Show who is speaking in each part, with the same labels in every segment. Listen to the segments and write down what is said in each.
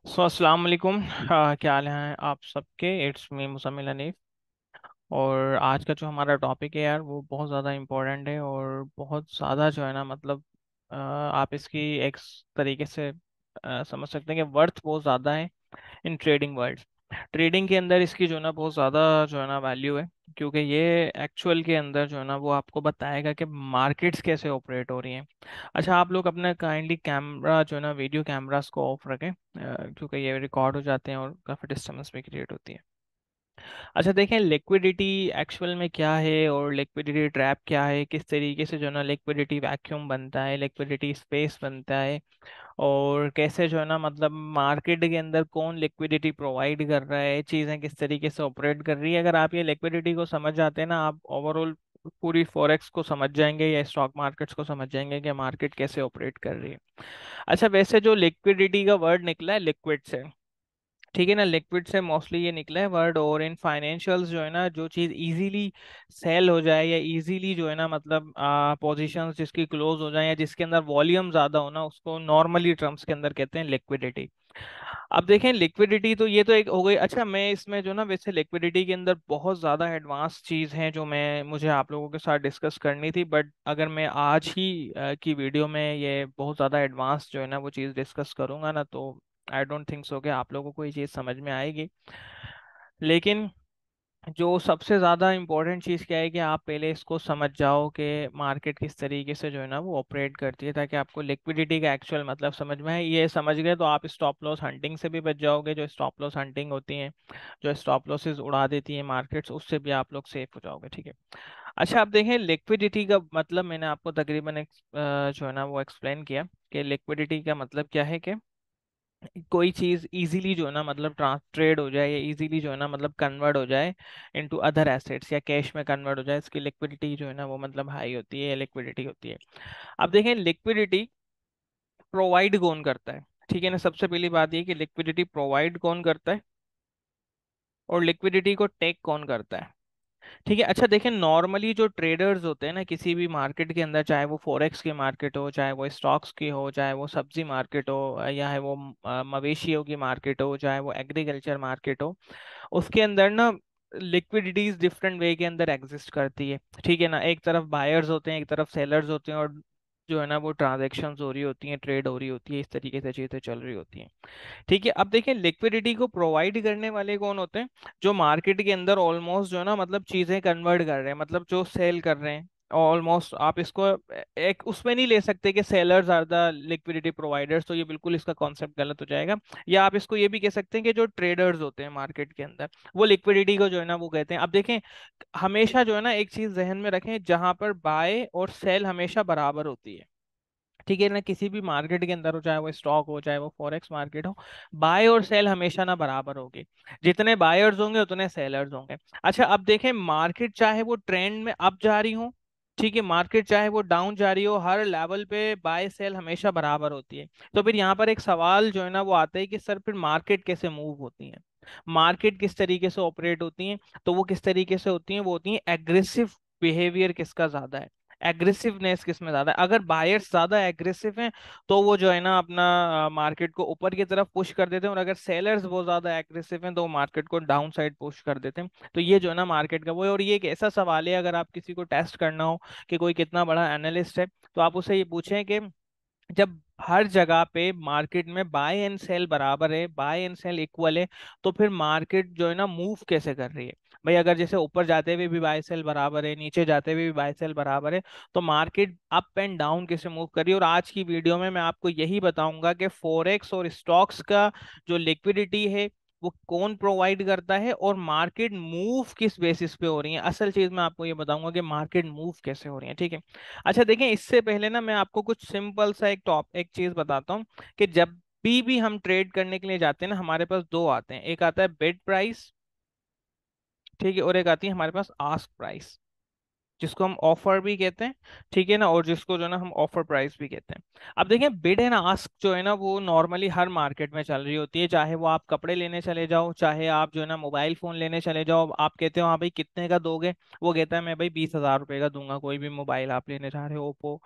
Speaker 1: अस्सलाम वालेकुम। क्या हाल है आप सबके। It's me Musammil Hanif. और आज का जो हमारा टॉपिक है यार वो बहुत ज़्यादा इम्पोर्टेंट है और बहुत ज़्यादा जो है ना मतलब आप इसकी एक तरीके से समझ सकते हैं कि वर्थ बहुत ज़्यादा है इन ट्रेडिंग वर्ल्ड। ट्रेडिंग के अंदर इसकी जो है ना बहुत ज़्यादा जो है ना वैल्यू है, क्योंकि ये एक्चुअल के अंदर जो है ना वो आपको बताएगा कि मार्केट्स कैसे ऑपरेट हो रही हैं। अच्छा, आप लोग अपना काइंडली कैमरा जो है ना वीडियो कैमरास को ऑफ रखें, क्योंकि ये रिकॉर्ड हो जाते हैं और काफ़ी डिस्टर्बेंस भी क्रिएट होती है। अच्छा देखें, लिक्विडिटी एक्चुअल में क्या है और लिक्विडिटी ट्रैप क्या है, किस तरीके से जो है ना लिक्विडिटी वैक्यूम बनता है, लिक्विडिटी स्पेस बनता है, और कैसे जो है ना मतलब मार्केट के अंदर कौन लिक्विडिटी प्रोवाइड कर रहा है, चीज़ें किस तरीके से ऑपरेट कर रही है। अगर आप ये लिक्विडिटी को समझ जाते हैं ना, आप ओवरऑल पूरी फॉरेक्स को समझ जाएंगे या स्टॉक मार्केट्स को समझ जाएंगे कि मार्केट कैसे ऑपरेट कर रही है। अच्छा, वैसे जो लिक्विडिटी का वर्ड निकला है लिक्विड से, ठीक है ना, लिक्विड से मोस्टली ये निकला है वर्ड। और इन फाइनेंशियल्स जो है ना, जो चीज़ इजीली सेल हो जाए या इजीली जो है ना मतलब पोजीशंस जिसकी क्लोज हो जाए या जिसके अंदर वॉल्यूम ज़्यादा हो ना, उसको नॉर्मली टर्म्स के अंदर कहते हैं लिक्विडिटी। अब देखें, लिक्विडिटी तो ये तो एक हो गई। अच्छा, मैं इसमें जो ना वैसे लिक्विडिटी के अंदर बहुत ज़्यादा एडवांस चीज़ है जो मैं मुझे आप लोगों के साथ डिस्कस करनी थी, बट अगर मैं आज ही की वीडियो में ये बहुत ज़्यादा एडवांस जो है ना वो चीज़ डिस्कस करूंगा ना, तो आई डोंट थिंक सो कि आप लोगों को ये चीज़ समझ में आएगी। लेकिन जो सबसे ज़्यादा इम्पोर्टेंट चीज़ क्या है कि आप पहले इसको समझ जाओ कि मार्केट किस तरीके से जो है ना वो ऑपरेट करती है, ताकि आपको लिक्विडिटी का एक्चुअल मतलब समझ में आए। ये समझ गए तो आप स्टॉप लॉस हंटिंग से भी बच जाओगे। जो स्टॉप लॉस हंटिंग होती है, जो स्टॉप लॉसेस उड़ा देती है मार्केट्स, उससे भी आप लोग सेफ हो जाओगे, ठीक है। अच्छा, आप देखें लिक्विडिटी का मतलब मैंने आपको तकरीबन जो है ना वो एक्सप्लेन किया कि लिक्विडिटी का मतलब क्या है कि कोई चीज इजीली जो है ना मतलब ट्रेड हो जाए या इजीली जो है ना मतलब कन्वर्ट हो जाए इनटू अदर एसेट्स या कैश में कन्वर्ट हो जाए, इसकी लिक्विडिटी जो है ना वो मतलब हाई होती है या लिक्विडिटी होती है। अब देखें, लिक्विडिटी प्रोवाइड कौन करता है, ठीक है ना। सबसे पहली बात ये कि लिक्विडिटी प्रोवाइड कौन करता है और लिक्विडिटी को टेक कौन करता है, ठीक है। अच्छा देखें, नॉर्मली जो ट्रेडर्स होते हैं ना किसी भी मार्केट के अंदर, चाहे वो फॉरेक्स की मार्केट हो, चाहे वो स्टॉक्स की हो, चाहे वो सब्जी मार्केट हो, या है वो मवेशियों की मार्केट हो, चाहे वो एग्रीकल्चर मार्केट हो, उसके अंदर ना लिक्विडिटीज डिफरेंट वे के अंदर एग्जिस्ट करती है, ठीक है ना। एक तरफ बायर्स होते हैं, एक तरफ सेलर्स होते हैं, और जो है ना वो ट्रांजेक्शन्स हो रही होती हैं, ट्रेड हो रही होती है, इस तरीके से चीजें चल रही होती हैं, ठीक है। अब देखिए, लिक्विडिटी को प्रोवाइड करने वाले कौन होते हैं, जो मार्केट के अंदर ऑलमोस्ट जो है ना मतलब चीजें कन्वर्ट कर रहे हैं, मतलब जो सेल कर रहे हैं ऑलमोस्ट। आप इसको एक उसमें नहीं ले सकते कि sellers are the liquidity providers, तो ये बिल्कुल इसका कॉन्सेप्ट गलत हो जाएगा। या आप इसको ये भी कह सकते हैं कि जो ट्रेडर्स होते हैं मार्केट के अंदर, वो लिक्विडिटी को जो है ना वो कहते हैं। अब देखें, हमेशा जो है ना एक चीज जहन में रखें, जहां पर बाय और सेल हमेशा बराबर होती है, ठीक है ना। किसी भी मार्केट के अंदर हो, चाहे वो स्टॉक हो, चाहे वो फॉरेक्स मार्केट हो, बाय और सेल हमेशा ना बराबर होगी। जितने बायर्स होंगे उतने सेलर्स होंगे। अच्छा, अब देखें, मार्केट चाहे वो ट्रेंड में अप जा रही हो, ठीक है, मार्केट चाहे वो डाउन जा रही हो, हर लेवल पे बाय सेल हमेशा बराबर होती है। तो फिर यहाँ पर एक सवाल जो है ना वो आता है कि सर फिर मार्केट कैसे मूव होती है, मार्केट किस तरीके से ऑपरेट होती है। तो वो किस तरीके से होती है, वो होती है एग्रेसिव बिहेवियर किसका ज्यादा है, एग्रेसिवनेस किस में ज्यादा है। अगर बायर्स ज्यादा एग्रेसिव हैं तो वो जो है ना अपना मार्केट को ऊपर की तरफ पुश कर देते हैं, और अगर सेलर्स बहुत ज्यादा एग्रेसिव हैं तो वो मार्केट को डाउन साइड पुश कर देते हैं। तो ये जो है ना मार्केट का वो है। और ये एक ऐसा सवाल है, अगर आप किसी को टेस्ट करना हो कि कोई कितना बड़ा एनालिस्ट है, तो आप उससे ये पूछें कि जब हर जगह पे मार्केट में बाय एंड सेल बराबर है, बाय एंड सेल इक्वल है, तो फिर मार्केट जो है ना मूव कैसे कर रही है। भाई अगर जैसे ऊपर जाते हुए भी बाय सेल बराबर है, नीचे जाते हुए भी बाय सेल बराबर है, तो मार्केट अप एंड डाउन कैसे मूव कर रही है। और आज की वीडियो में मैं आपको यही बताऊंगा कि फॉरेक्स और स्टॉक्स का जो लिक्विडिटी है वो कौन प्रोवाइड करता है, और मार्केट मूव किस बेसिस पे हो रही है। असल चीज मैं आपको ये बताऊंगा कि मार्केट मूव कैसे हो रही है, ठीक है। अच्छा देखें, इससे पहले ना मैं आपको कुछ सिंपल सा एक चीज बताता हूँ कि जब भी हम ट्रेड करने के लिए जाते हैं ना, हमारे पास दो आते हैं, एक आता है बिड प्राइस, ठीक है, और एक आती है हमारे पास आस्क प्राइस। जिसको हम ऑफर भी कहते हैं, ठीक है ना, और जिसको जो है ना हम ऑफर प्राइस भी कहते हैं। अब देखें, बिड एंड आस्क जो है ना वो नॉर्मली हर मार्केट में चल रही होती है, चाहे वो आप कपड़े लेने चले जाओ, चाहे आप जो है ना मोबाइल फोन लेने चले जाओ, आप कहते हो हाँ भाई कितने का दोगे, वो कहता है मैं भाई 20,000 रुपये का दूंगा, कोई भी मोबाइल आप लेने जा रहे हो, ओप्पो,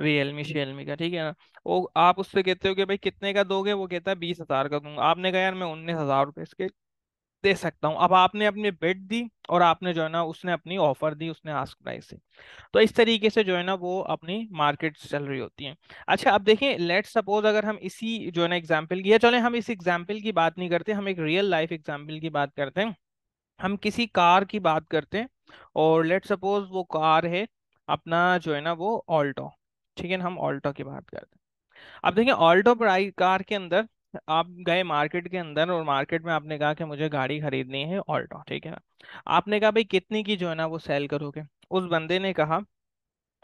Speaker 1: रियलमी, शियलमी का, ठीक है ना। वो आप उससे कहते हो कि भाई कितने का दोगे, वो कहता है 20,000 का दूंगा, आपने कहा यार मैं 19,000 रुपये इसके दे सकता हूँ। अब आपने अपनी बिड दी और आपने जो है ना उसने अपनी ऑफर दी, उसने आस्क प्राइस से। तो इस तरीके से जो है ना वो अपनी मार्केट चल रही होती है। अच्छा, अब देखें, लेट्स सपोज अगर हम इसी जो है ना एग्जाम्पल की, या चले हम इस एग्जाम्पल की बात नहीं करते, हम एक रियल लाइफ एग्जाम्पल की बात करते हैं। हम किसी कार की बात करते हैं, और लेट्स सपोज वो कार है अपना जो है ना वो ऑल्टो, ठीक है ना, हम ऑल्टो की बात करते हैं। अब देखिए, ऑल्टो प्राइस कार के अंदर आप गए मार्केट के अंदर, और मार्केट में आपने कहा कि मुझे गाड़ी खरीदनी है ऑल्टो, ठीक है ना। आपने कहा भाई कितने की जो है ना वो सेल करोगे। उस बंदे ने कहा,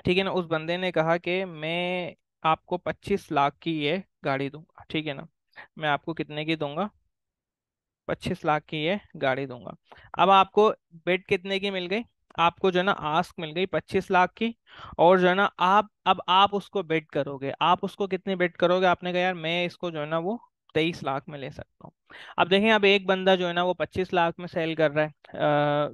Speaker 1: ठीक है ना, उस बंदे ने कहा कि मैं आपको 25 लाख की ये गाड़ी दूंगा, ठीक है ना। मैं आपको कितने की दूंगा, 25 लाख की ये गाड़ी दूंगा। अब आपको बिड कितने की मिल गई, आपको जो है ना आस्क मिल गई 25 लाख की। और जो है ना आप उसको बिड करोगे, आप उसको कितने बिड करोगे, आपने कहा यार मैं इसको जो है ना वो 23 लाख में ले सकता हूँ। अब देखें, अब एक बंदा जो है ना वो 25 लाख में सेल कर रहा है,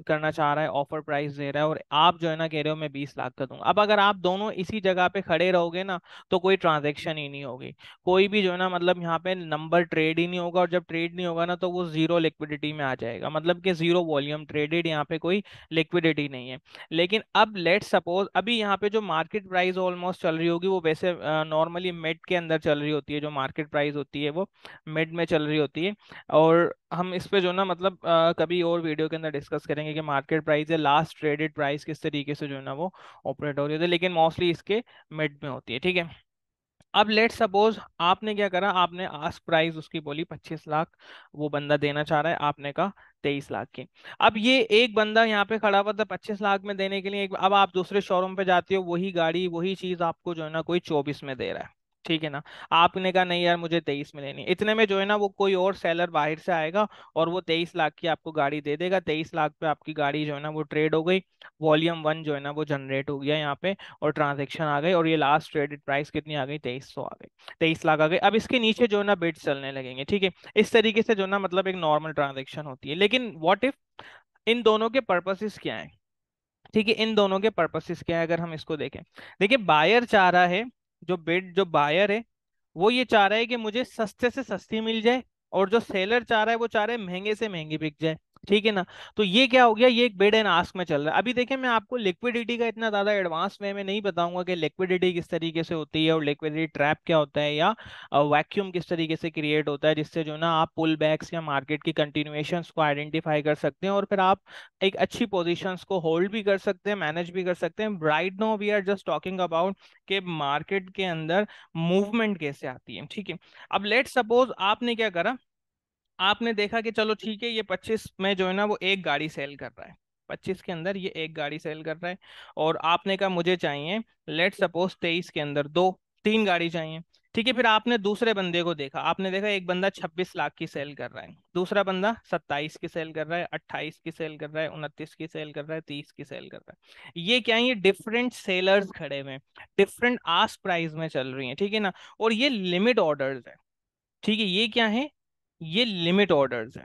Speaker 1: करना चाह रहा है, ऑफर प्राइस दे रहा है, और आप जो है ना कह रहे हो मैं 20 लाख का दूंगा। अब अगर आप दोनों इसी जगह पे खड़े रहोगे ना, तो कोई ट्रांजेक्शन ही नहीं होगी, कोई भी जो है ना मतलब यहाँ पे नंबर ट्रेड ही नहीं होगा, और जब ट्रेड नहीं होगा ना तो वो जीरो लिक्विडिटी में आ जाएगा, मतलब कि जीरो वॉल्यूम ट्रेडेड, यहाँ पे कोई लिक्विडिटी नहीं है। लेकिन अब लेट सपोज अभी यहाँ पे जो मार्केट प्राइस ऑलमोस्ट चल रही होगी, वो वैसे नॉर्मली मिड के अंदर चल रही होती है, जो मार्केट प्राइस होती है वो मिड में चल रही होती है। और हम इस पे जो ना मतलब कभी और वीडियो के अंदर डिस्कस करेंगे कि मार्केट प्राइस या लास्ट ट्रेडेड प्राइस किस तरीके से जो है ना वो ऑपरेट हो रही होती है, लेकिन मोस्टली इसके मिड में होती है, ठीक है। अब लेट सपोज आपने क्या करा, आपने आस्क प्राइस उसकी बोली 25 लाख, वो बंदा देना चाह रहा है, आपने कहा 23 लाख की। अब ये एक बंदा यहाँ पे खड़ा हुआ था 25 लाख में देने के लिए, अब आप दूसरे शोरूम पे जाते हो, वही गाड़ी वही चीज आपको जो है ना कोई 24 में दे रहा है, ठीक है ना। आपने कहा नहीं यार मुझे 23 में लेनी है। इतने में जो है ना वो कोई और सेलर बाहर से आएगा, और वो 23 लाख की आपको गाड़ी दे देगा, 23 लाख पे आपकी गाड़ी जो है ना वो ट्रेड हो गई, वॉल्यूम वन जो है ना वो जनरेट हो गया यहाँ पे, और ट्रांजेक्शन आ गई, और ये लास्ट ट्रेडेड प्राइस कितनी आ गई, 2300 आ गई, 23 लाख आ गई। अब इसके नीचे जो है ना बिड्स चलने लगेंगे, ठीक है। इस तरीके से जो है ना मतलब एक नॉर्मल ट्रांजेक्शन होती है। लेकिन व्हाट इफ इन दोनों के पर्पसेस क्या है, ठीक है, इन दोनों के पर्पसेस क्या है अगर हम इसको देखें। देखिए, बायर चाह रहा है, जो बायर है वो ये चाह रहा है कि मुझे सस्ते से सस्ती मिल जाए, और जो सेलर चाह रहा है वो चाह रहा है महंगे से महंगी बिक जाए, ठीक है ना। तो ये क्या हो गया, ये एक बिड एंड आस्क में चल रहा है। अभी देखें, मैं आपको लिक्विडिटी का इतना ज्यादा एडवांस वे में नहीं बताऊंगा कि लिक्विडिटी किस तरीके से होती है, और लिक्विडिटी ट्रैप क्या होता है, या वैक्यूम किस तरीके से क्रिएट होता है, जिससे जो ना आप पुल बैक्स या मार्केट की कंटिन्यूएशंस को आइडेंटिफाई कर सकते हैं, और फिर आप एक अच्छी पोजीशंस को होल्ड भी कर सकते हैं, मैनेज भी कर सकते हैं। Right now we are just talking about कि मार्केट के अंदर मूवमेंट कैसे आती है, ठीक है। अब लेट सपोज आपने क्या करा, आपने देखा कि चलो ठीक है, ये 25 में जो है ना वो एक गाड़ी सेल कर रहा है, 25 के अंदर ये एक गाड़ी सेल कर रहा है, और आपने कहा मुझे चाहिए लेट सपोज 23 के अंदर दो तीन गाड़ी चाहिए, ठीक है। फिर आपने दूसरे बंदे को देखा, आपने देखा एक बंदा 26 लाख की सेल कर रहा है, दूसरा बंदा 27 की सेल कर रहा है, 28 की सेल कर रहा है, 29 की सेल कर रहा है, 30 की सेल कर रहा है। ये क्या है, ये डिफरेंट सेलर्स खड़े हुए हैं, डिफरेंट आस्क प्राइस में चल रही हैं, ठीक है ना। और ये लिमिट ऑर्डर्स है, ठीक है। ये क्या है, ये लिमिट ऑर्डर्स है।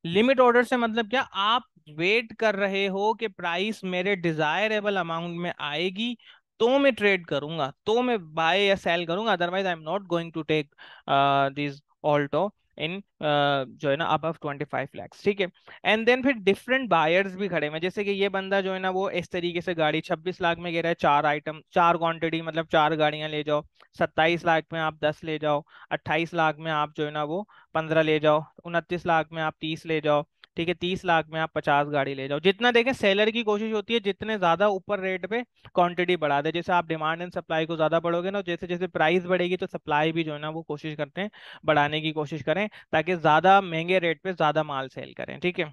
Speaker 1: लिमिट ऑर्डर से मतलब क्या, आप वेट कर रहे हो कि प्राइस मेरे डिजायरेबल अमाउंट में आएगी, तो मैं ट्रेड करूंगा, तो मैं बाय या सेल करूंगा, otherwise I am not going to take this Alto in जो है ना अबव 25 लैक्स, ठीक है। एंड देन फिर डिफरेंट बायर्स भी खड़े हैं, जैसे कि ये बंदा जो है ना वो इस तरीके से गाड़ी 26 लाख में कह रहा है, चार आइटम, चार क्वांटिटी, मतलब चार गाड़ियां ले जाओ, 27 लाख में आप 10 ले जाओ, 28 लाख में आप जो है ना वो 15 ले जाओ, 29 लाख में आप 30 ले जाओ, ठीक है, 30 लाख में आप 50 गाड़ी ले जाओ। जितना देखें सेलर की कोशिश होती है जितने ज्यादा ऊपर रेट पे क्वांटिटी बढ़ा दे, जैसे आप डिमांड एंड सप्लाई को ज्यादा बढ़ोगे ना, जैसे जैसे प्राइस बढ़ेगी तो सप्लाई भी जो है ना वो कोशिश करते हैं बढ़ाने की कोशिश करें, ताकि ज्यादा महंगे रेट पे ज्यादा माल सेल करें, ठीक है।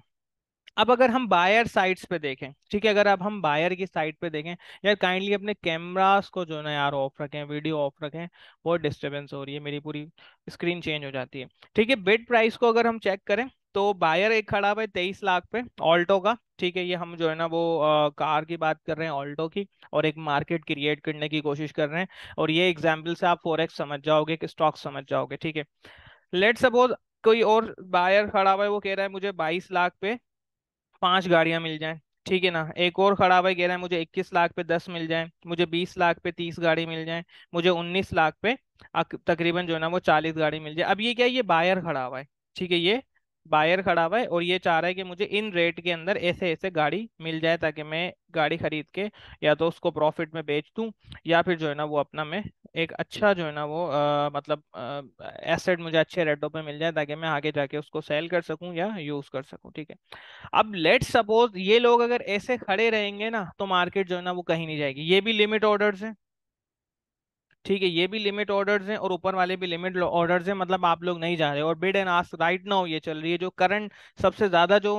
Speaker 1: अब अगर हम बायर साइट्स पे देखें, ठीक है, अगर अब हम बायर की साइट पे देखें, यार काइंडली अपने कैमरास को जो है ना यार ऑफ रखें, वीडियो ऑफ रखें, बहुत डिस्टरबेंस हो रही है, मेरी पूरी स्क्रीन चेंज हो जाती है, ठीक है। बिड प्राइस को अगर हम चेक करें, तो बायर एक खड़ा हुआ है 23 लाख पे ऑल्टो का, ठीक है। ये हम जो है ना वो कार की बात कर रहे हैं, ऑल्टो की, और एक मार्केट क्रिएट करने की कोशिश कर रहे हैं। और ये एग्जाम्पल से आप फोरेक्स समझ जाओगे कि स्टॉक समझ जाओगे, ठीक है। लेट सपोज कोई और बायर खड़ा हुआ है, वो कह रहा है मुझे 22 लाख पे 5 गाड़ियां मिल जाएं, ठीक है ना। एक और खड़ा हुआ है, कह रहा है मुझे 21 लाख पे 10 मिल जाएं, मुझे 20 लाख पे 30 गाड़ी मिल जाएं, मुझे 19 लाख पे तकरीबन जो है ना वो 40 गाड़ी मिल जाए। अब ये क्या है, ये बायर खड़ा हुआ है, ठीक है। ये बायर खड़ा हुआ है और ये चाह रहा है कि मुझे इन रेट के अंदर ऐसे ऐसे गाड़ी मिल जाए, ताकि मैं गाड़ी खरीद के या तो उसको प्रॉफिट में बेच दूं, या फिर जो है ना वो अपना मैं एक अच्छा जो है ना वो मतलब एसेट मुझे अच्छे रेटों पे मिल जाए, ताकि मैं आगे जाके उसको सेल कर सकूं या यूज कर सकूं, ठीक है। अब लेट सपोज ये लोग अगर ऐसे खड़े रहेंगे ना, तो मार्केट जो है ना वो कहीं नहीं जाएगी। ये भी लिमिट ऑर्डर्स हैं, ठीक है। ये भी लिमिट ऑर्डर्स हैं और ऊपर वाले भी लिमिट ऑर्डर्स हैं, मतलब आप लोग नहीं जा रहे। और bid and ask right now ये चल रही है, जो करंट सबसे ज्यादा जो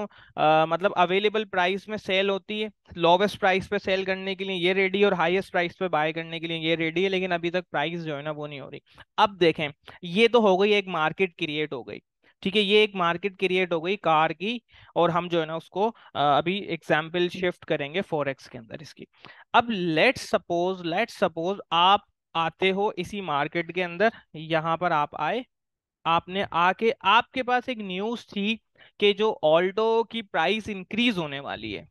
Speaker 1: मतलब अवेलेबल प्राइस में सेल होती है, लोवेस्ट प्राइस पे सेल करने के लिए ये रेडी, और हाईएस्ट प्राइस पे बाय करने के लिए ये रेडी है, लेकिन अभी तक प्राइस जो है ना वो नहीं हो रही। अब देखें, ये तो हो गई एक मार्केट क्रिएट हो गई, ठीक है। ये एक मार्केट क्रिएट हो गई कार की, और हम जो है ना उसको अभी एग्जाम्पल शिफ्ट करेंगे फॉरेक्स के अंदर इसकी। अब लेट्स सपोज आप आते हो इसी मार्केट के अंदर, यहां पर आप आए, आपने आके आपके पास एक न्यूज थी कि जो ऑल्टो की प्राइस इंक्रीज होने वाली है।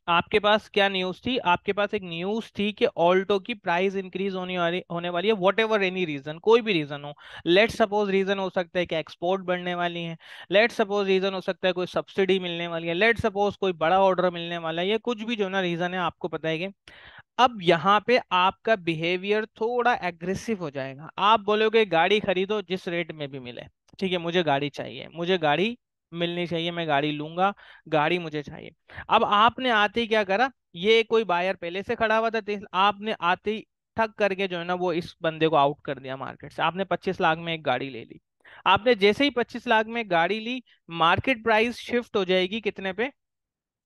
Speaker 1: आपके पास क्या न्यूज थी, आपके पास एक न्यूज थी कि ऑल्टो की प्राइस इंक्रीज होने वाली है, वॉट एवर एनी रीजन, कोई भी रीजन हो। लेट सपोज रीजन हो सकता है कि एक्सपोर्ट बढ़ने वाली है, लेट सपोज रीजन हो सकता है कोई सब्सिडी मिलने वाली है, लेट सपोज कोई बड़ा ऑर्डर मिलने वाला है, ये कुछ भी जो ना रीजन है, आपको पता है कि अब यहाँ पे आपका बिहेवियर थोड़ा एग्रेसिव हो जाएगा। आप बोलोगे गाड़ी खरीदो जिस रेट में भी मिले, ठीक है, मुझे गाड़ी चाहिए, मुझे गाड़ी मिलनी चाहिए, मैं गाड़ी लूंगा, गाड़ी मुझे चाहिए। अब आपने आते ही क्या करा, ये कोई बायर पहले से खड़ा हुआ था, आपने आते ही ठग करके जो है ना वो इस बंदे को आउट कर दिया मार्केट से। आपने 25 लाख में एक गाड़ी ले ली। आपने जैसे ही 25 लाख में गाड़ी ली, मार्केट प्राइस शिफ्ट हो जाएगी कितने पे,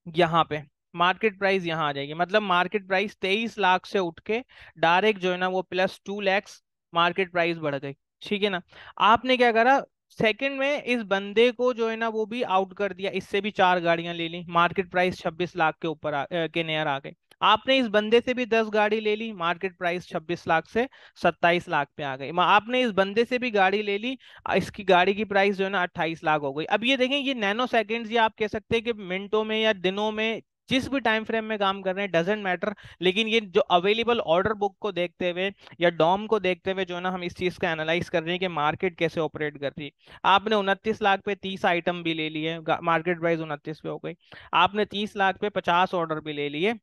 Speaker 1: यहाँ पे मार्केट प्राइस यहाँ आ जाएगी। मतलब मार्केट प्राइस 23 लाख से उठ के डायरेक्ट जो है ना वो +2 लैक्स मार्केट प्राइस बढ़ गई, ठीक है ना। आपने क्या करा, सेकंड में इस बंदे को जो है ना वो भी आउट कर दिया, इससे भी 4 गाड़ियां ले ली, मार्केट प्राइस 26 लाख के ऊपर के नियर आ गई। आपने इस बंदे से भी 10 गाड़ी ले ली, मार्केट प्राइस 26 लाख से 27 लाख पे आ गई। आपने इस बंदे से भी गाड़ी ले ली, इसकी गाड़ी की प्राइस जो है ना 28 लाख हो गई। अब ये देखें, ये नैनो सेकंड्स, या आप कह सकते हैं कि मिनटों में या दिनों में, जिस भी टाइम फ्रेम में काम कर रहे हैं डजेंट मैटर। लेकिन ये जो अवेलेबल ऑर्डर बुक को देखते हुए या डॉम को देखते हुए जो है ना हम इस चीज का एनालाइज कर रहे हैं कि मार्केट कैसे ऑपरेट कर रही है। आपने 29 लाख पे 30 आइटम भी ले लिए, मार्केट प्राइस 29 पे हो गई। आपने 30 लाख पे 50 ऑर्डर भी ले लिए,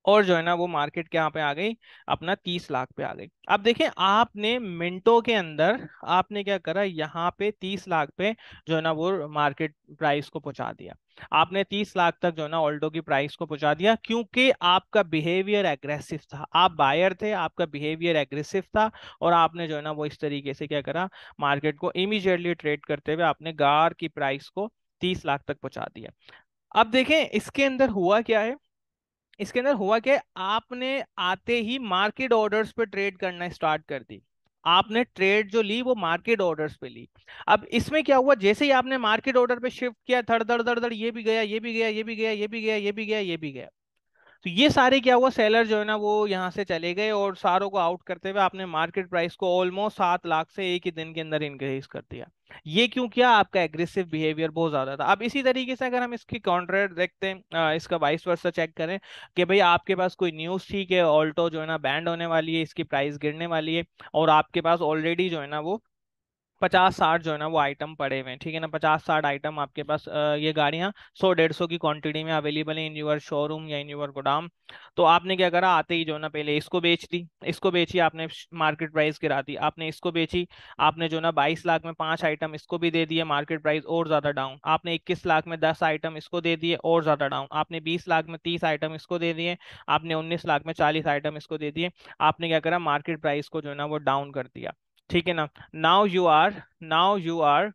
Speaker 1: और जो है ना वो मार्केट के यहाँ पे आ गई, अपना 30 लाख पे आ गई। अब देखें, आपने मिनटों के अंदर आपने क्या करा, यहाँ पे 30 लाख पे जो है ना वो मार्केट प्राइस को पहुंचा दिया। आपने 30 लाख तक जो है ना ऑल्टो की प्राइस को पहुंचा दिया, क्योंकि आपका बिहेवियर एग्रेसिव था, आप बायर थे, आपका बिहेवियर एग्रेसिव था। और आपने जो है ना वो इस तरीके से क्या करा, मार्केट को इमीडिएटली ट्रेड करते हुए आपने गार की प्राइस को 30 लाख तक पहुंचा दिया। अब देखें इसके अंदर हुआ क्या है, इसके अंदर हुआ क्या है, आपने आते ही मार्केट ऑर्डर्स पे ट्रेड करना स्टार्ट कर दी। आपने ट्रेड जो ली वो मार्केट ऑर्डर्स पे ली। अब इसमें क्या हुआ, जैसे ही आपने मार्केट ऑर्डर पे शिफ्ट किया, धड़ धड़ धड़ धड़, ये भी गया, ये भी गया, ये भी गया, ये भी गया, ये भी गया, ये भी गया। तो ये सारे क्या हुआ, सेलर जो है ना वो यहाँ से चले गए, और सारों को आउट करते हुए आपने मार्केट प्राइस को ऑलमोस्ट 7 लाख से एक ही दिन के अंदर इंक्रीज कर दिया। ये क्यों किया, आपका एग्रेसिव बिहेवियर बहुत ज्यादा था। अब इसी तरीके से अगर हम इसकी काउंटर देखते हैं, इसका वाइस वर्सा चेक करें कि भाई आपके पास कोई न्यूज थी कि ऑल्टो जो है ना बैंड होने वाली है, इसकी प्राइस गिरने वाली है, और आपके पास ऑलरेडी जो है ना वो 50-60 जो है ना वो आइटम पड़े हुए हैं, ठीक है ना। 50-60 आइटम आपके पास ये गाड़ियां 100-150 की क्वांटिटी में अवेलेबल है इन यूर शोरूम या इन यूर गोदाम। तो आपने क्या करा, आते ही जो है ना पहले इसको बेच दी, इसको बेची आपने, मार्केट प्राइस गिरा दी, आपने इसको बेची, आपने जो ना 22 लाख में 5 आइटम इसको भी दे दिए, मार्केट प्राइस और ज्यादा डाउन। आपने 21 लाख में 10 आइटम इसको दे दिए, और ज्यादा डाउन। आपने 20 लाख में 30 आइटम इसको दे दिए, आपने 19 लाख में 40 आइटम इसको दे दिए। आपने क्या करा, मार्केट प्राइस को जो है ना वो डाउन कर दिया, ठीक है ना। Now you are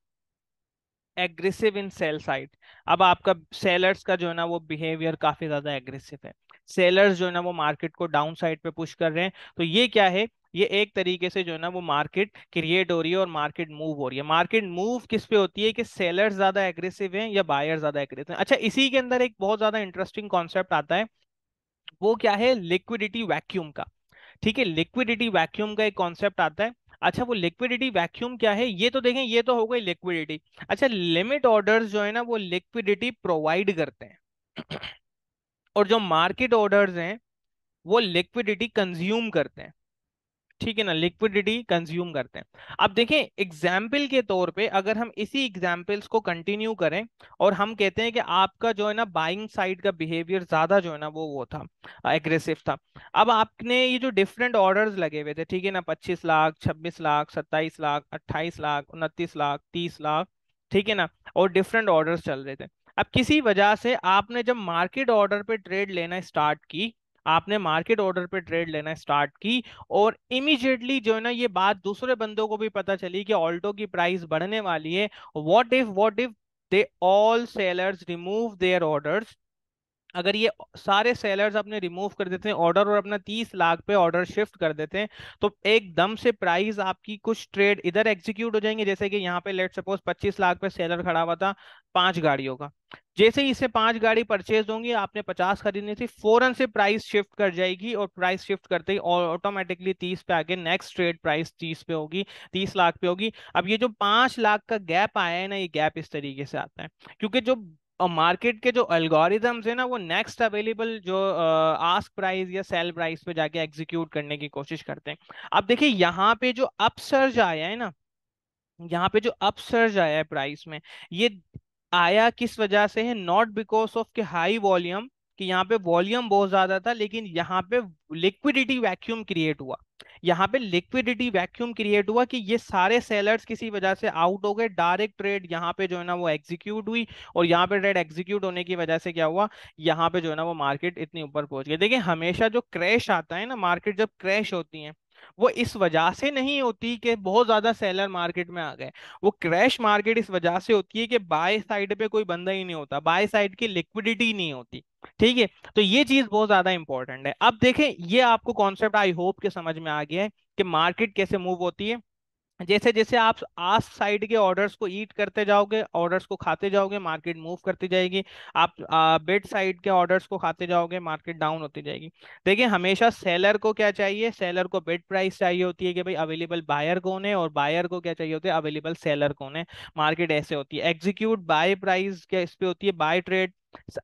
Speaker 1: aggressive in sell side. अब आपका सेलर्स का जो है ना वो बिहेवियर काफी ज्यादा एग्रेसिव है। सेलर्स जो है ना वो मार्केट को डाउन साइड पे पुश कर रहे हैं। तो ये क्या है, ये एक तरीके से जो है ना वो मार्केट क्रिएट हो रही है और मार्केट मूव हो रही है। मार्केट मूव किस पे होती है कि सेलर्स ज्यादा एग्रेसिव हैं या बायर ज्यादा एग्रेसिव हैं। अच्छा, इसी के अंदर एक बहुत ज्यादा इंटरेस्टिंग कॉन्सेप्ट आता है, वो क्या है, लिक्विडिटी वैक्यूम का। ठीक है, लिक्विडिटी वैक्यूम का एक कॉन्सेप्ट आता है। अच्छा, वो लिक्विडिटी वैक्यूम क्या है, ये तो देखें, ये तो हो गई लिक्विडिटी। अच्छा, लिमिट ऑर्डर्स जो है ना वो लिक्विडिटी प्रोवाइड करते हैं और जो मार्केट ऑर्डर्स हैं वो लिक्विडिटी कंज्यूम करते हैं। ठीक है ना, लिक्विडिटी कंज्यूम करते हैं। अब देखें, एग्जाम्पल के तौर पे अगर हम इसी एग्जाम्पल्स को कंटिन्यू करें और हम कहते हैं कि आपका जो है ना बाइंग साइड का बिहेवियर ज्यादा जो है ना वो था, एग्रेसिव था। अब आपने ये जो डिफरेंट ऑर्डर्स लगे हुए थे, ठीक है ना, 25 लाख, 26 लाख, 27 लाख, 28 लाख, 29 लाख, 30 लाख, ठीक है ना, और डिफरेंट ऑर्डर्स चल रहे थे। अब किसी वजह से आपने जब मार्केट ऑर्डर पे ट्रेड लेना स्टार्ट की, आपने मार्केट ऑर्डर पे ट्रेड लेना स्टार्ट की, और इमीडिएटली जो है ना ये बात दूसरे बंदों को भी पता चली कि ऑल्टो की प्राइस बढ़ने वाली है। What if they all sellers remove their orders, अगर ये सारे सेलर्स अपने रिमूव कर देते हैं ऑर्डर और अपना 30 लाख पे ऑर्डर शिफ्ट कर देते हैं, तो एकदम से प्राइस आपकी कुछ ट्रेड इधर एग्जीक्यूट हो जाएंगे। जैसे कि यहाँ पे लेट सपोज 25 लाख पे सेलर खड़ा हुआ था 5 गाड़ियों का, जैसे ही इसे 5 गाड़ी परचेज होंगी, आपने 50 खरीदनी थी, फौरन से प्राइस शिफ्ट कर जाएगी और प्राइस शिफ्ट करते ही ऑटोमेटिकली 30 पे आके नेक्स्ट ट्रेड प्राइस 30 पे होगी, 30 लाख पे होगी। अब ये जो 5 लाख का गैप आया है ना, ये गैप इस तरीके से आता है क्योंकि जो और मार्केट के जो एल्गोरिदम्स है ना वो नेक्स्ट अवेलेबल जो आस्क प्राइस या सेल प्राइस पे जाके एग्जीक्यूट करने की कोशिश करते हैं। अब देखिए यहाँ पे जो अपसर्ज आया है ना, यहाँ पे जो अपसर्ज आया है प्राइस में, ये आया किस वजह से है, नॉट बिकॉज ऑफ के हाई वॉल्यूम, कि यहाँ पे वॉल्यूम बहुत ज्यादा था, लेकिन यहाँ पे लिक्विडिटी वैक्यूम क्रिएट हुआ। यहाँ पे लिक्विडिटी वैक्यूम क्रिएट हुआ कि ये सारे सेलर्स किसी वजह से आउट हो गए, डायरेक्ट ट्रेड यहाँ पे जो है ना वो एग्जीक्यूट हुई, और यहाँ पे ट्रेड एग्जीक्यूट होने की वजह से क्या हुआ, यहाँ पे जो है ना वो मार्केट इतनी ऊपर पहुंच गई। देखिए, हमेशा जो क्रैश आता है ना, मार्केट जब क्रैश होती है, वो इस वजह से नहीं होती कि बहुत ज्यादा सेलर मार्केट में आ गए। वो क्रैश मार्केट इस वजह से होती है कि बाय साइड पे कोई बंदा ही नहीं होता, बाय साइड की लिक्विडिटी नहीं होती। ठीक है, तो ये चीज बहुत ज्यादा इंपॉर्टेंट है। अब देखें, ये आपको कॉन्सेप्ट आई होप के समझ में आ गया है कि मार्केट कैसे मूव होती है। जैसे जैसे आप आस्क साइड के ऑर्डर्स को ईट करते जाओगे, ऑर्डर्स को खाते जाओगे, मार्केट मूव करती जाएगी। आप बेड साइड के ऑर्डर्स को खाते जाओगे, मार्केट डाउन होती जाएगी। देखिए, हमेशा सेलर को क्या चाहिए, सेलर को बेड प्राइस चाहिए होती है कि भाई अवेलेबल बायर कौन है, और बायर को क्या चाहिए होता है, अवेलेबल सेलर कौन है। मार्केट ऐसे होती है, एग्जीक्यूट बाय प्राइस क्या इस पे होती है, बाय ट्रेड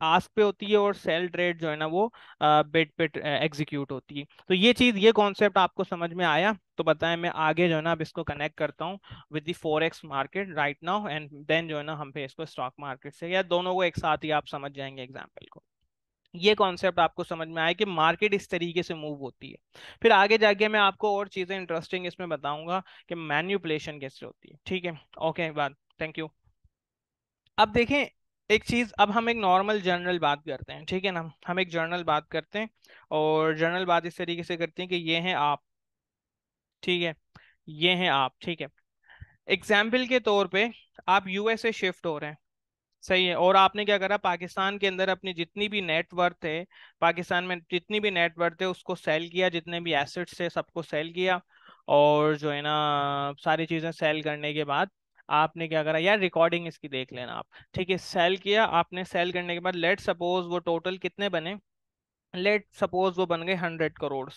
Speaker 1: आस्क पे होती है, और सेल ट्रेड जो है ना वो बेड पे एग्जीक्यूट होती है। तो ये चीज, ये कॉन्सेप्ट आपको समझ में आया तो बताएं, मैं आगे जो है ना अब इसको कनेक्ट करता हूँ with the forex market right now, and then जो है ना हम पे इसको स्टॉक मार्केट से, या दोनों को एक साथ ही आप समझ जाएंगे एग्जाम्पल को। ये कॉन्सेप्ट आपको समझ में आया कि मार्केट इस तरीके से मूव होती है। फिर आगे जाके मैं आपको और चीजें इंटरेस्टिंग इसमें बताऊंगा कि मैन्युपुलेशन कैसे होती है। ठीक है, ओके, बात, थैंक यू। अब देखें एक चीज, अब हम एक नॉर्मल जनरल बात करते हैं, ठीक है ना, हम एक जर्नल बात करते हैं, और जर्नल बात इस तरीके से करते हैं कि ये हैं आप, ठीक है, ये हैं आप, ठीक है। एग्जाम्पल के तौर पे आप यूएसए शिफ्ट हो रहे हैं, सही है, और आपने क्या करा, पाकिस्तान के अंदर अपनी जितनी भी नेटवर्थ है, पाकिस्तान में जितनी भी नेटवर्थ है उसको सेल किया, जितने भी एसेट्स है सबको सेल किया, और जो है ना सारी चीजें सेल करने के बाद आपने क्या करा, यार रिकॉर्डिंग इसकी देख लेना आप, ठीक है, सेल किया आपने, सेल करने के बाद लेट सपोज वो टोटल कितने बने, लेट सपोज वो बन गए 100 करोड़,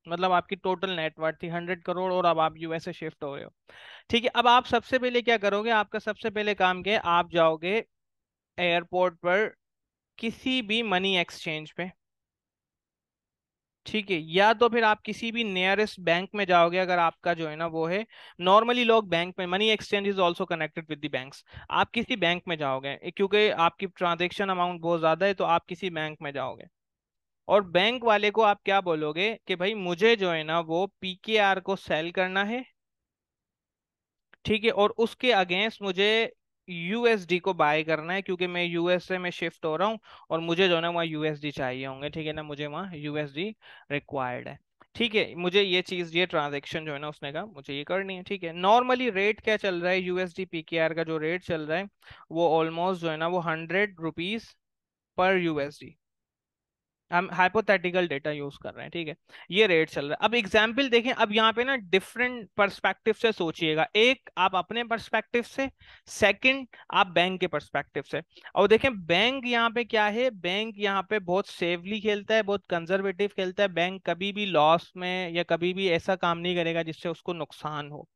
Speaker 1: मतलब आपकी टोटल नेटवर्थ थी 100 करोड़, और अब आप यूएसए शिफ्ट हो रहे हो। ठीक है, अब आप सबसे पहले क्या करोगे, आपका सबसे पहले काम क्या है, आप जाओगे एयरपोर्ट पर किसी भी मनी एक्सचेंज पे, ठीक है, या तो फिर आप किसी भी नियरेस्ट बैंक में जाओगे, अगर आपका जो है ना वो है, नॉर्मली लोग बैंक में, money exchange is also connected with the banks, आप किसी बैंक में जाओगे, क्योंकि आपकी ट्रांजेक्शन अमाउंट बहुत ज्यादा है तो आप किसी बैंक में जाओगे, और बैंक वाले को आप क्या बोलोगे कि भाई मुझे जो है ना वो पीकेआर को सेल करना है, ठीक है, और उसके अगेंस्ट मुझे यूएसडी को बाय करना है, क्योंकि मैं यूएसए में शिफ्ट हो रहा हूँ और मुझे जो है ना वहाँ यूएसडी चाहिए होंगे, ठीक है ना, मुझे वहाँ यूएसडी रिक्वायर्ड है। ठीक है, मुझे ये चीज, ये ट्रांजेक्शन जो है ना उसने कहा मुझे ये करनी है। ठीक है, नॉर्मली रेट क्या चल रहा है, यूएसडी पीकेआर का जो रेट चल रहा है वो ऑलमोस्ट जो है ना वो 100 रुपीज पर यूएसडी, हम हाइपोथेटिकल डेटा यूज कर रहे हैं, ठीक है। ये रेट चल रहा है। अब एग्जाम्पल देखें, अब यहाँ पे ना डिफरेंट पर्सपेक्टिव से सोचिएगा। एक आप अपने पर्सपेक्टिव से, सेकंड आप बैंक के पर्सपेक्टिव से। और देखें बैंक यहाँ पे क्या है, बैंक यहाँ पे बहुत सेफली खेलता है, बहुत कंजर्वेटिव खेलता है। बैंक कभी भी लॉस में या कभी भी ऐसा काम नहीं करेगा जिससे उसको नुकसान हो।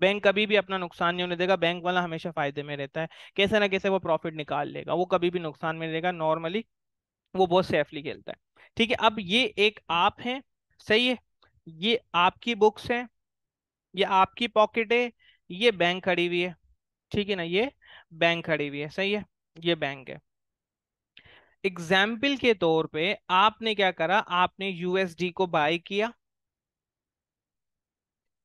Speaker 1: बैंक कभी भी अपना नुकसान नहीं होने देगा। बैंक वाला हमेशा फायदे में रहता है, कैसे ना कैसे वो प्रॉफिट निकाल लेगा, वो कभी भी नुकसान में नहीं रहेगा नॉर्मली। वो बहुत सेफली खेलता है, ठीक है। अब ये एक आप है, सही है। ये आपकी बुक्स है, ये आपकी पॉकेट है, ये बैंक खड़ी हुई है, ठीक है ना, ये बैंक खड़ी हुई है, सही है। ये बैंक है। एग्जाम्पल के तौर पे आपने क्या करा, आपने यूएसडी को बाय किया।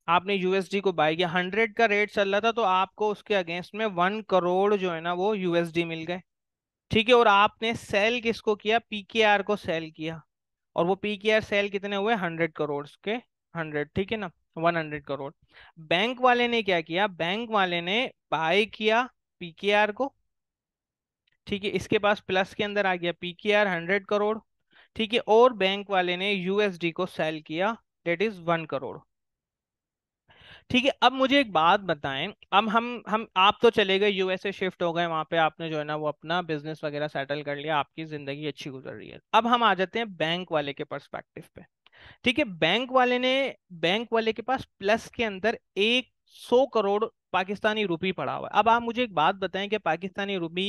Speaker 1: आपने यूएसडी को बाय किया, 100 का रेट चल रहा था, तो आपको उसके अगेंस्ट में 1 करोड़ जो है ना वो यूएसडी मिल गए, ठीक है। और आपने सेल किसको किया, पीकेआर को सेल किया। और वो पीकेआर सेल कितने हुए, 100 करोड़ के, 100, ठीक है ना, 100 करोड़। बैंक वाले ने क्या किया, बैंक वाले ने बाय किया पीकेआर को, ठीक है। इसके पास प्लस के अंदर आ गया पीकेआर 100 करोड़, ठीक है। और बैंक वाले ने यूएसडी को सेल किया, डेट इज 1 करोड़, ठीक है। अब मुझे एक बात बताएं, अब हम आप तो चले गए यूएसए, शिफ्ट हो गए वहां पे, आपने जो है ना वो अपना बिजनेस वगैरह सेटल कर लिया, आपकी जिंदगी अच्छी गुजर रही है। अब हम आ जाते हैं बैंक वाले के पर्सपेक्टिव पे, ठीक है। बैंक वाले के पास प्लस के अंदर 100 करोड़ पाकिस्तानी रुपए पड़ा हुआ है। अब आप मुझे एक बात बताएं कि पाकिस्तानी रुपए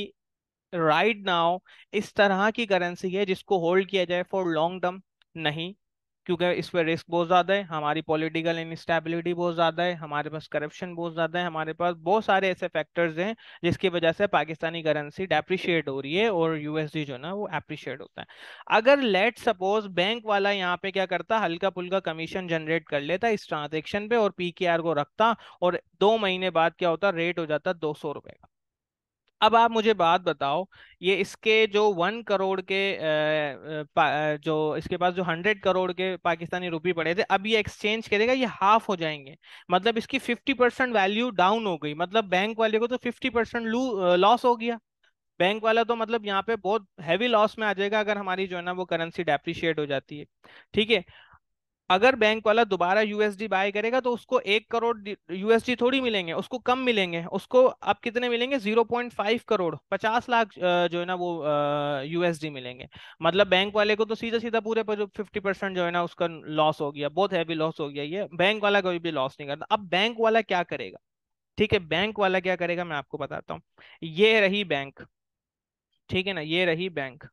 Speaker 1: राइट नाउ इस तरह की करेंसी है जिसको होल्ड किया जाए फॉर लॉन्ग टर्म? नहीं, क्योंकि इस पर रिस्क बहुत ज्यादा है, हमारी पॉलिटिकल इंस्टेबिलिटी बहुत ज्यादा है, हमारे पास करप्शन बहुत ज्यादा है, हमारे पास बहुत सारे ऐसे फैक्टर्स हैं जिसकी वजह से पाकिस्तानी करेंसी डेप्रिशिएट हो रही है और यूएसडी जो है ना वो एप्रिशिएट होता है। अगर लेट सपोज बैंक वाला यहाँ पे क्या करता, हल्का फुल्का कमीशन जनरेट कर लेता इस ट्रांजेक्शन पे और पीकेआर को रखता, और 2 महीने बाद क्या होता, रेट हो जाता 200 रुपए का। अब आप मुझे बात बताओ, ये इसके जो 1 करोड़ के जो इसके पास जो 100 करोड़ के पाकिस्तानी रुपए पड़े थे, अब ये एक्सचेंज करेगा, ये हाफ हो जाएंगे। मतलब इसकी 50% वैल्यू डाउन हो गई, मतलब बैंक वाले को तो 50% लॉस हो गया। बैंक वाला तो मतलब यहाँ पे बहुत हैवी लॉस में आ जाएगा अगर हमारी जो है ना वो करेंसी डेप्रिशिएट हो जाती है, ठीक है। अगर बैंक वाला दोबारा यूएसडी बाय करेगा तो उसको 1 करोड़ यूएसडी थोड़ी मिलेंगे, उसको कम मिलेंगे। उसको अब कितने मिलेंगे, 0.5 करोड़, 50 लाख जो है ना वो यूएसडी मिलेंगे। मतलब बैंक वाले को तो सीधा सीधा पूरे पर जो 50% जो है ना उसका लॉस हो गया, बहुत हैवी लॉस हो गया। ये बैंक वाला कभी भी लॉस नहीं करता। अब बैंक वाला क्या करेगा, ठीक है, बैंक वाला क्या करेगा मैं आपको बताता हूँ। ये रही बैंक, ठीक है ना, ये रही बैंक।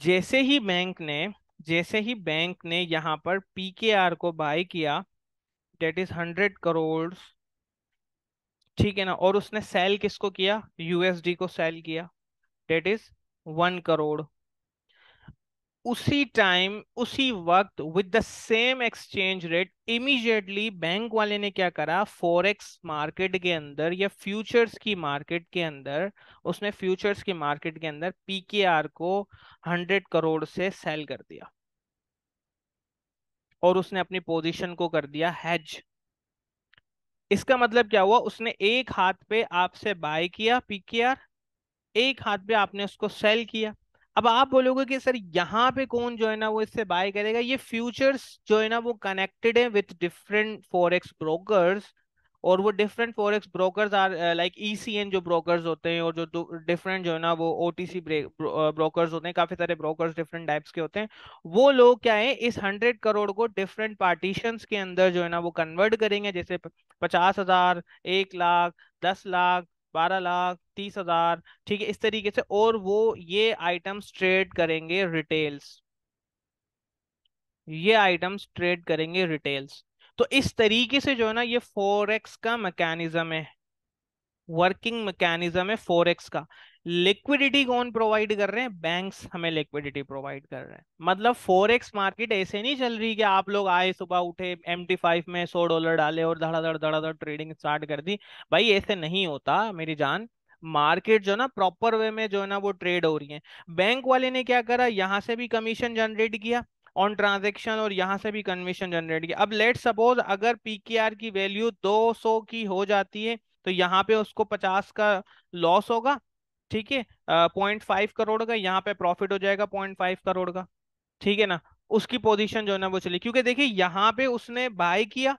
Speaker 1: जैसे ही बैंक ने जैसे ही बैंक ने यहाँ पर पीकेआर को बाय किया, डेट इज 100 करोड़, ठीक है ना, और उसने सेल किसको किया, यूएसडी को सेल किया, डेट इज 1 करोड़। उसी टाइम उसी वक्त with the same exchange rate immediately bank वाले ने क्या करा, फॉरेक्स मार्केट के अंदर या फ्यूचर्स की मार्केट के अंदर, उसने फ्यूचर्स की मार्केट के अंदर पीकेआर को 100 करोड़ से सेल कर दिया, और उसने अपनी पोजीशन को कर दिया हैज। इसका मतलब क्या हुआ, उसने एक हाथ पे आपसे बाय किया पीकेआर, एक हाथ पे आपने उसको सेल किया। अब आप बोलोगे कि सर यहाँ पे कौन जो है ना वो इससे बाय करेगा, ये फ्यूचर्स जो है ना वो कनेक्टेड है विथ डिफरेंट फॉरेक्स ब्रोकर्स। और वो different forex brokers are like ECN जो ब्रोकर्स होते हैं, और जो डिफरेंट जो है ना वो ओटीसी ब्रोकर्स होते हैं, काफी सारे ब्रोकर्स डिफरेंट टाइप्स के होते हैं। वो लोग क्या है, इस 100 करोड़ को डिफरेंट पार्टीशंस के अंदर जो है ना वो कन्वर्ट करेंगे, जैसे 50,000, 1 लाख, 10 लाख, 12 लाख, 30,000, ठीक है, इस तरीके से। और वो ये आइटम्स ट्रेड करेंगे रिटेल्स, ये आइटम्स ट्रेड करेंगे रिटेल्स। तो इस तरीके से जो है ना ये फॉरेक्स का मैकेनिज्म है, वर्किंग मैकेनिज्म है फॉरेक्स का। लिक्विडिटी कौन प्रोवाइड कर रहे हैं, बैंक्स हमें लिक्विडिटी प्रोवाइड कर रहे हैं। मतलब फॉरेक्स मार्केट ऐसे नहीं चल रही कि आप लोग आए सुबह उठे MT5 में $100 डाले और धड़ाधड़ धड़ाधड़ ट्रेडिंग स्टार्ट कर दी। भाई ऐसे नहीं होता मेरी जान। मार्केट जो ना प्रॉपर वे में जो है ना वो ट्रेड हो रही है। बैंक वाले ने क्या करा, यहाँ से भी कमीशन जनरेट किया ऑन ट्रांजेक्शन, और यहाँ से भी कमीशन जनरेट किया। अब लेट सपोज अगर पीकेआर की वैल्यू 200 की हो जाती है, तो यहाँ पे उसको 50 का लॉस होगा, ठीक है। 0.5 करोड़ का, यहाँ पे प्रॉफिट हो जाएगा 0.5 करोड़ का, ठीक है ना। उसकी पोजीशन जो है ना वो चली, क्योंकि देखिए यहाँ पे उसने बाय किया,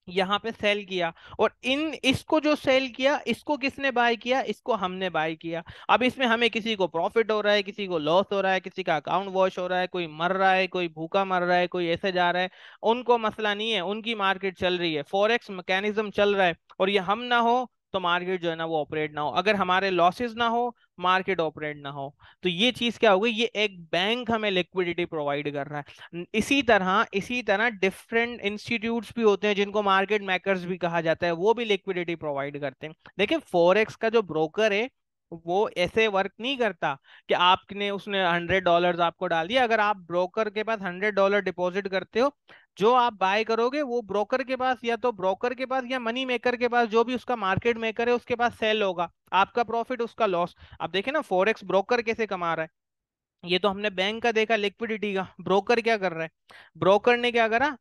Speaker 1: यहाँ पे सेल किया, और इन इसको जो सेल किया इसको किसने बाय किया, इसको हमने बाय किया। अब इसमें हमें किसी को प्रॉफिट हो रहा है, किसी को लॉस हो रहा है, किसी का अकाउंट वॉश हो रहा है, कोई मर रहा है, कोई भूखा मर रहा है, कोई ऐसे जा रहा है, उनको मसला नहीं है, उनकी मार्केट चल रही है, फॉरेक्स मैकेनिज्म चल रहा है। और ये हम ना हो तो मार्केट जो है ना वो ऑपरेट ना हो, अगर हमारे लॉसेस ना हो मार्केट ऑपरेट ना हो। तो ये चीज क्या होगी, ये एक बैंक हमें लिक्विडिटी प्रोवाइड कर रहा है। इसी तरह डिफरेंट इंस्टीट्यूट्स भी होते हैं जिनको मार्केट मेकर्स भी कहा जाता है, वो भी लिक्विडिटी प्रोवाइड करते हैं। देखिए फॉरेक्स का जो ब्रोकर है वो ऐसे वर्क नहीं करता कि आपने उसने $100 आपको डाल दिया, अगर आप ब्रोकर के पास $100 डिपॉजिट करते हो, जो आप बाय करोगे वो ब्रोकर के पास, या तो ब्रोकर के पास या मनी मेकर के पास, जो भी उसका मार्केट मेकर है उसके पास सेल होगा, आपका प्रॉफिट उसका लॉस। अब देखिए ना फॉरेक्स ब्रोकर कैसे कमा रहा है। ये तो हमने बैंक का देखा लिक्विडिटी का, ब्रोकर क्या कर रहा है, ब्रोकर ने क्या करा,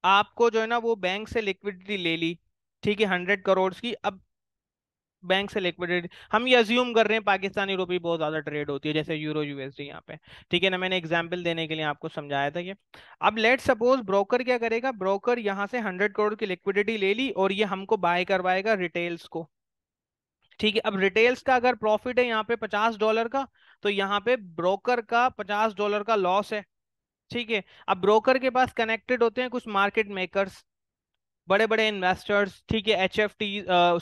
Speaker 1: आपको जो है ना वो बैंक से लिक्विडिटी ले ली, ठीक है, 100 करोड़ की। अब बैंक से लिक्विडिटी हम ये अज्यूम कर रहे हैं पाकिस्तानी रुपये बहुत ज्यादा ट्रेड होती है, जैसे यूरो यूएसडी यहाँ पे, ठीक है ना, मैंने एग्जांपल देने के लिए आपको समझाया था ये। अब लेट सपोज ब्रोकर क्या करेगा, ब्रोकर यहाँ से 100 करोड़ की लिक्विडिटी ले ली और ये हमको बाय करवाएगा रिटेल्स को, ठीक है। अब रिटेल्स का अगर प्रॉफिट है यहाँ पे $50 का, तो यहाँ पे ब्रोकर का $50 का लॉस है, ठीक है। अब ब्रोकर के पास कनेक्टेड होते हैं कुछ मार्केट मेकर्स, बड़े बड़े इन्वेस्टर्स, ठीक है, एचएफटी,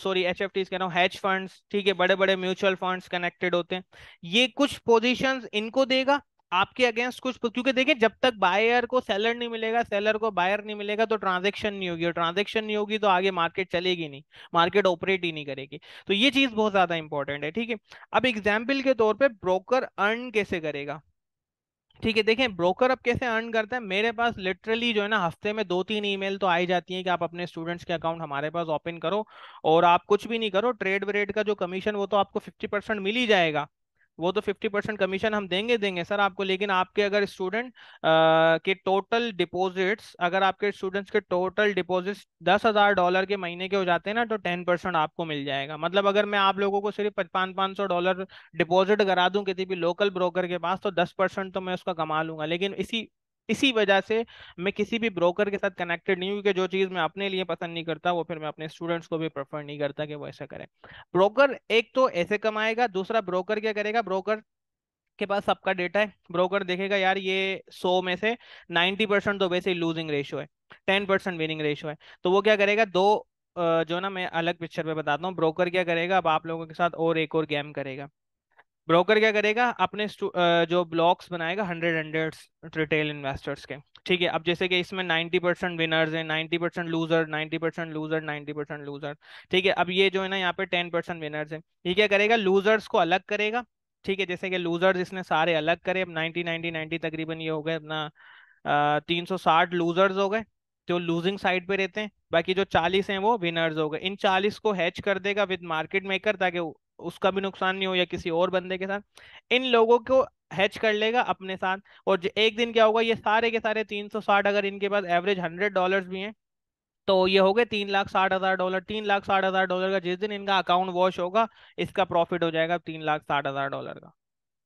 Speaker 1: सॉरी एचएफटी कह रहा हूँ, हेज फंड्स, ठीक है, बड़े बड़े म्यूचुअल फंड्स कनेक्टेड होते हैं। ये कुछ पोजीशंस इनको देगा आपके अगेंस्ट कुछ, क्योंकि देखिए जब तक बायर को सेलर नहीं मिलेगा, सेलर को बायर नहीं मिलेगा, तो ट्रांजेक्शन नहीं होगी, और ट्रांजेक्शन नहीं होगी तो आगे मार्केट चलेगी नहीं, मार्केट ऑपरेट ही नहीं करेगी। तो ये चीज बहुत ज्यादा इंपॉर्टेंट है, ठीक है। अब एग्जाम्पल के तौर पे ब्रोकर अर्न कैसे करेगा, ठीक है। देखें ब्रोकर अब कैसे अर्न करता है, मेरे पास लिटरली जो है ना हफ्ते में 2-3 ईमेल तो आ ही जाती हैं कि आप अपने स्टूडेंट्स के अकाउंट हमारे पास ओपन करो, और आप कुछ भी नहीं करो, ट्रेड व्रेड का जो कमीशन वो तो आपको 50% मिल ही जाएगा, वो तो 50% कमीशन हम देंगे देंगे सर आपको। लेकिन आपके अगर स्टूडेंट के टोटल डिपॉजिट्स, अगर आपके स्टूडेंट्स के टोटल डिपॉजिट्स $10,000 के महीने के हो जाते हैं ना, तो 10% आपको मिल जाएगा। मतलब अगर मैं आप लोगों को सिर्फ 500-500 डिपॉजिट करा दूं किसी भी लोकल ब्रोकर के पास, तो 10% तो मैं उसका कमा लूंगा। लेकिन इसी इसी वजह से मैं किसी भी ब्रोकर के साथ कनेक्टेड नहीं हूँ, क्योंकि जो चीज़ मैं अपने लिए पसंद नहीं करता वो फिर मैं अपने स्टूडेंट्स को भी प्रेफर नहीं करता कि वो ऐसा करें। ब्रोकर एक तो ऐसे कमाएगा, दूसरा ब्रोकर क्या करेगा, ब्रोकर के पास सबका डेटा है, ब्रोकर देखेगा यार ये 100 में से 90% तो वैसे ही लूजिंग रेशियो है, 10% विनिंग रेशियो है। तो वो क्या करेगा, दो जो ना मैं अलग पिक्चर पे बताता हूँ, ब्रोकर क्या करेगा, अब आप लोगों के साथ और एक और गेम करेगा। ब्रोकर क्या करेगा, अपने जो ब्लॉक्स बनाएगा 100 रिटेल इन्वेस्टर्स के, ठीक है। अब जैसे कि इसमें 90% विनर्स हैं, 90% लूजर, 90% लूजर, 90% लूजर, ठीक है। अब ये जो है ना यहाँ पे 10% विनर्स हैं, ये क्या करेगा, लूजर्स को अलग करेगा, ठीक है। जैसे कि लूजर्स इसने सारे अलग करे, अब 90 90 90 तकरीबन ये हो गए अपना 360 लूजर्स हो गए जो लूजिंग साइड पे रहते हैं, बाकी जो 40 हैं वो विनर्स हो गए। इन 40 को हैच कर देगा विद मार्केट मेकर, ताकि उसका भी नुकसान नहीं हो या किसी और बंदे के साथ, इन लोगों को हैच कर लेगा अपने साथ। और एक दिन क्या होगा, ये सारे के सारे 360, अगर इनके पास एवरेज $100 भी हैं, तो ये हो गए $3,60,000। $3,60,000 का जिस दिन इनका अकाउंट वॉश होगा, इसका प्रॉफिट हो जाएगा $3,60,000 का।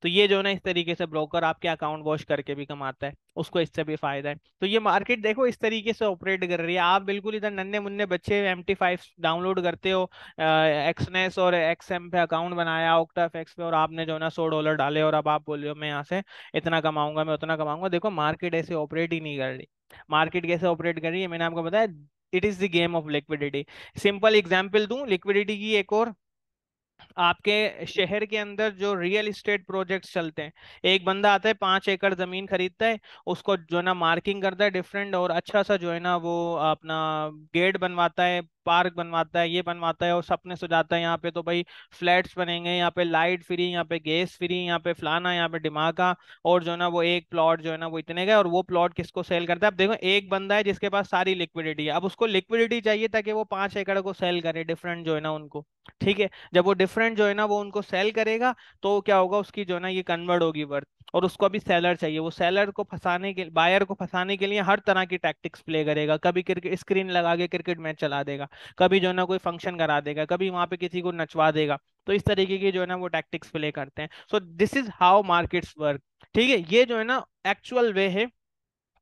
Speaker 1: तो ये जो है ना इस तरीके से ब्रोकर आपके अकाउंट वॉश करके भी कमाता है, उसको इससे भी फायदा है। तो ये मार्केट देखो इस तरीके से ऑपरेट कर रही है। आप बिल्कुल इधर नन्हे मुन्ने बच्चे MT5 डाउनलोड करते हो, एक्सनेस और एक्सएम पे अकाउंट बनाया, ऑक्टाफेक्स पे, और आपने जो है ना $100 डाले, और अब आप बोल रहे हो मैं यहाँ से इतना कमाऊंगा, मैं उतना कमाऊंगा। देखो मार्केट ऐसे ऑपरेट ही नहीं कर रही। मार्केट कैसे ऑपरेट कर रही है मैंने आपको बताया, it is the game of liquidity. Simple example दूं लिक्विडिटी की एक और, आपके शहर के अंदर जो रियल इस्टेट प्रोजेक्ट्स चलते हैं, एक बंदा आता है 5 एकड़ जमीन खरीदता है, उसको जो है ना मार्किंग करता है डिफरेंट, और अच्छा सा जो है ना वो अपना गेट बनवाता है, पार्क बनवाता है, ये बनवाता है, और सपने सजाता है यहाँ पे तो भाई फ्लैट्स बनेंगे, यहाँ पे लाइट फ्री, यहाँ पे गैस फ्री, यहाँ पे फलाना, यहाँ पे डिमाका, और जो है ना वो एक प्लॉट जो है ना वो इतने का, और वो प्लॉट किसको सेल करता है। अब देखो एक बंदा है जिसके पास सारी लिक्विडिटी है, अब उसको लिक्विडिटी चाहिए ताकि वो 5 एकड़ को सेल करे डिफरेंट जो है ना उनको, ठीक है। जब वो डिफरेंट जो है ना वो उनको सेल करेगा, तो क्या होगा, उसकी जो है ना ये कन्वर्ट होगी वर्थ। और उसको अभी सेलर चाहिए, वो सेलर को फंसाने के, बायर को फंसाने के लिए हर तरह की टैक्टिक्स प्ले करेगा। कभी क्रिकेट स्क्रीन लगा के क्रिकेट मैच चला देगा, कभी जो है ना कोई फंक्शन करा देगा, कभी वहां पे किसी को नचवा देगा। तो इस तरीके की जो है ना वो टैक्टिक्स प्ले करते हैं। सो this is how markets work. ठीक है, ये जो है ना एक्चुअल वे है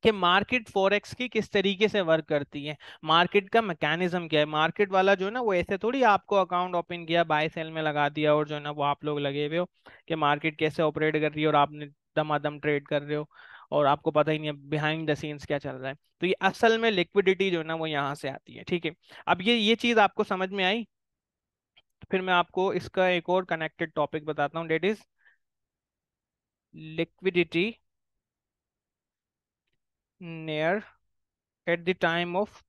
Speaker 1: कि मार्केट फॉरेक्स की किस तरीके से वर्क करती है, मार्केट का मैकेनिज्म क्या है। मार्केट वाला जो है ना वो ऐसे थोड़ी आपको अकाउंट ओपन किया, बाय सेल में लगा दिया और जो है ना वो आप लोग लगे हुए हो कि मार्केट कैसे ऑपरेट कर रही है और आपने दमादम ट्रेड कर रहे हो और आपको पता ही नहीं है बिहाइंड द सीन्स क्या चल रहा है। तो ये असल में लिक्विडिटी जो है ना वो यहाँ से आती है। ठीक है, अब ये चीज आपको समझ में आई, तो फिर मैं आपको इसका एक और कनेक्टेड टॉपिक बताता हूँ, that is liquidity near at the time of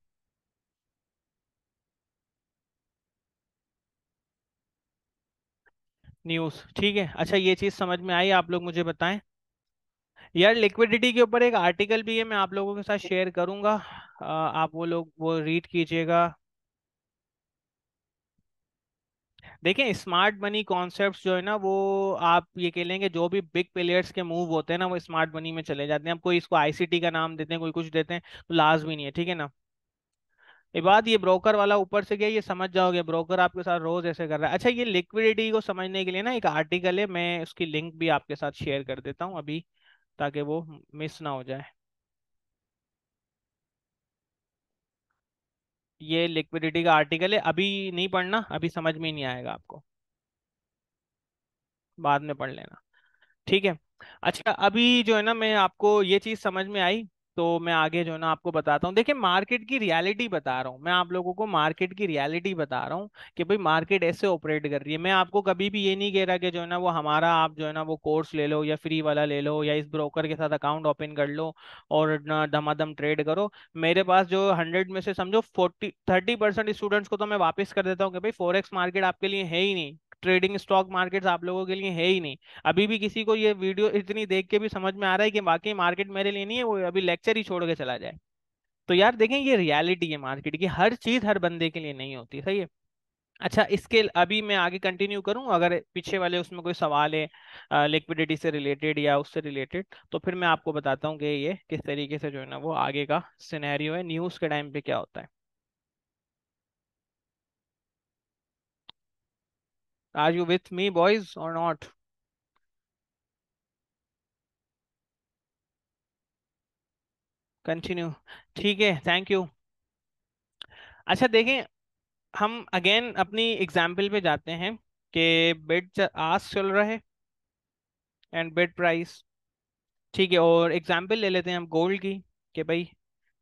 Speaker 1: news. ठीक है, अच्छा ये चीज़ समझ में आई, आप लोग मुझे बताएं। यार लिक्विडिटी के ऊपर एक आर्टिकल भी है, मैं आप लोगों के साथ शेयर करूंगा, आप वो लोग वो रीड कीजिएगा। देखें, स्मार्ट मनी कॉन्सेप्ट्स जो है ना वो, आप ये कह लेंगे जो भी बिग प्लेयर्स के मूव होते हैं ना वो स्मार्ट मनी में चले जाते हैं। अब कोई इसको आईसीटी का नाम देते हैं, कोई कुछ देते हैं, तो लाज भी नहीं है। ठीक है ना। ये बात, ये ब्रोकर वाला ऊपर से गया, ये समझ जाओगे, ब्रोकर आपके साथ रोज ऐसे कर रहा है। अच्छा, ये लिक्विडिटी को समझने के लिए ना एक आर्टिकल है, मैं उसकी लिंक भी आपके साथ शेयर कर देता हूँ अभी, ताकि वो मिस ना हो जाए। ये लिक्विडिटी का आर्टिकल है, अभी नहीं पढ़ना, अभी समझ में ही नहीं आएगा आपको, बाद में पढ़ लेना। ठीक है। अच्छा, अभी जो है ना मैं आपको ये चीज समझ में आई, तो मैं आगे जो है ना आपको बताता हूँ। देखिए, मार्केट की रियलिटी बता रहा हूँ मैं आप लोगों को, मार्केट की रियलिटी बता रहा हूँ कि भाई मार्केट ऐसे ऑपरेट कर रही है। मैं आपको कभी भी ये नहीं कह रहा कि जो है ना वो हमारा, आप जो है ना वो कोर्स ले लो या फ्री वाला ले लो या इस ब्रोकर के साथ अकाउंट ओपन कर लो और ना धमाधम ट्रेड करो। मेरे पास जो 100 में से समझो 30% स्टूडेंट्स को तो मैं वापस कर देता हूँ कि भाई फॉरेक्स मार्केट आपके लिए है ही नहीं, ट्रेडिंग स्टॉक मार्केट्स आप लोगों के लिए है ही नहीं। अभी भी किसी को ये वीडियो इतनी देख के भी समझ में आ रहा है कि वाकई मार्केट मेरे लिए नहीं है, वो अभी लेक्चर ही छोड़ के चला जाए। तो यार देखें, ये रियलिटी है मार्केट की, हर चीज हर बंदे के लिए नहीं होती, सही है। अच्छा, इसके अभी मैं आगे कंटिन्यू करूं, अगर पीछे वाले उसमें कोई सवाल है लिक्विडिटी से रिलेटेड या उससे रिलेटेड, तो फिर मैं आपको बताता हूँ कि ये किस तरीके से जो है ना वो आगे का सिनेरियो है, न्यूज़ के टाइम पे क्या होता है। Are you with me boys और नॉट? कंटिन्यू। ठीक है, थैंक यू। अच्छा देखें, हम अगेन अपनी एग्जाम्पल पे जाते हैं कि बिड आस्क चल रहा है एंड बिड प्राइस। ठीक है, और एग्जाम्पल ले लेते हैं हम गोल्ड की कि भाई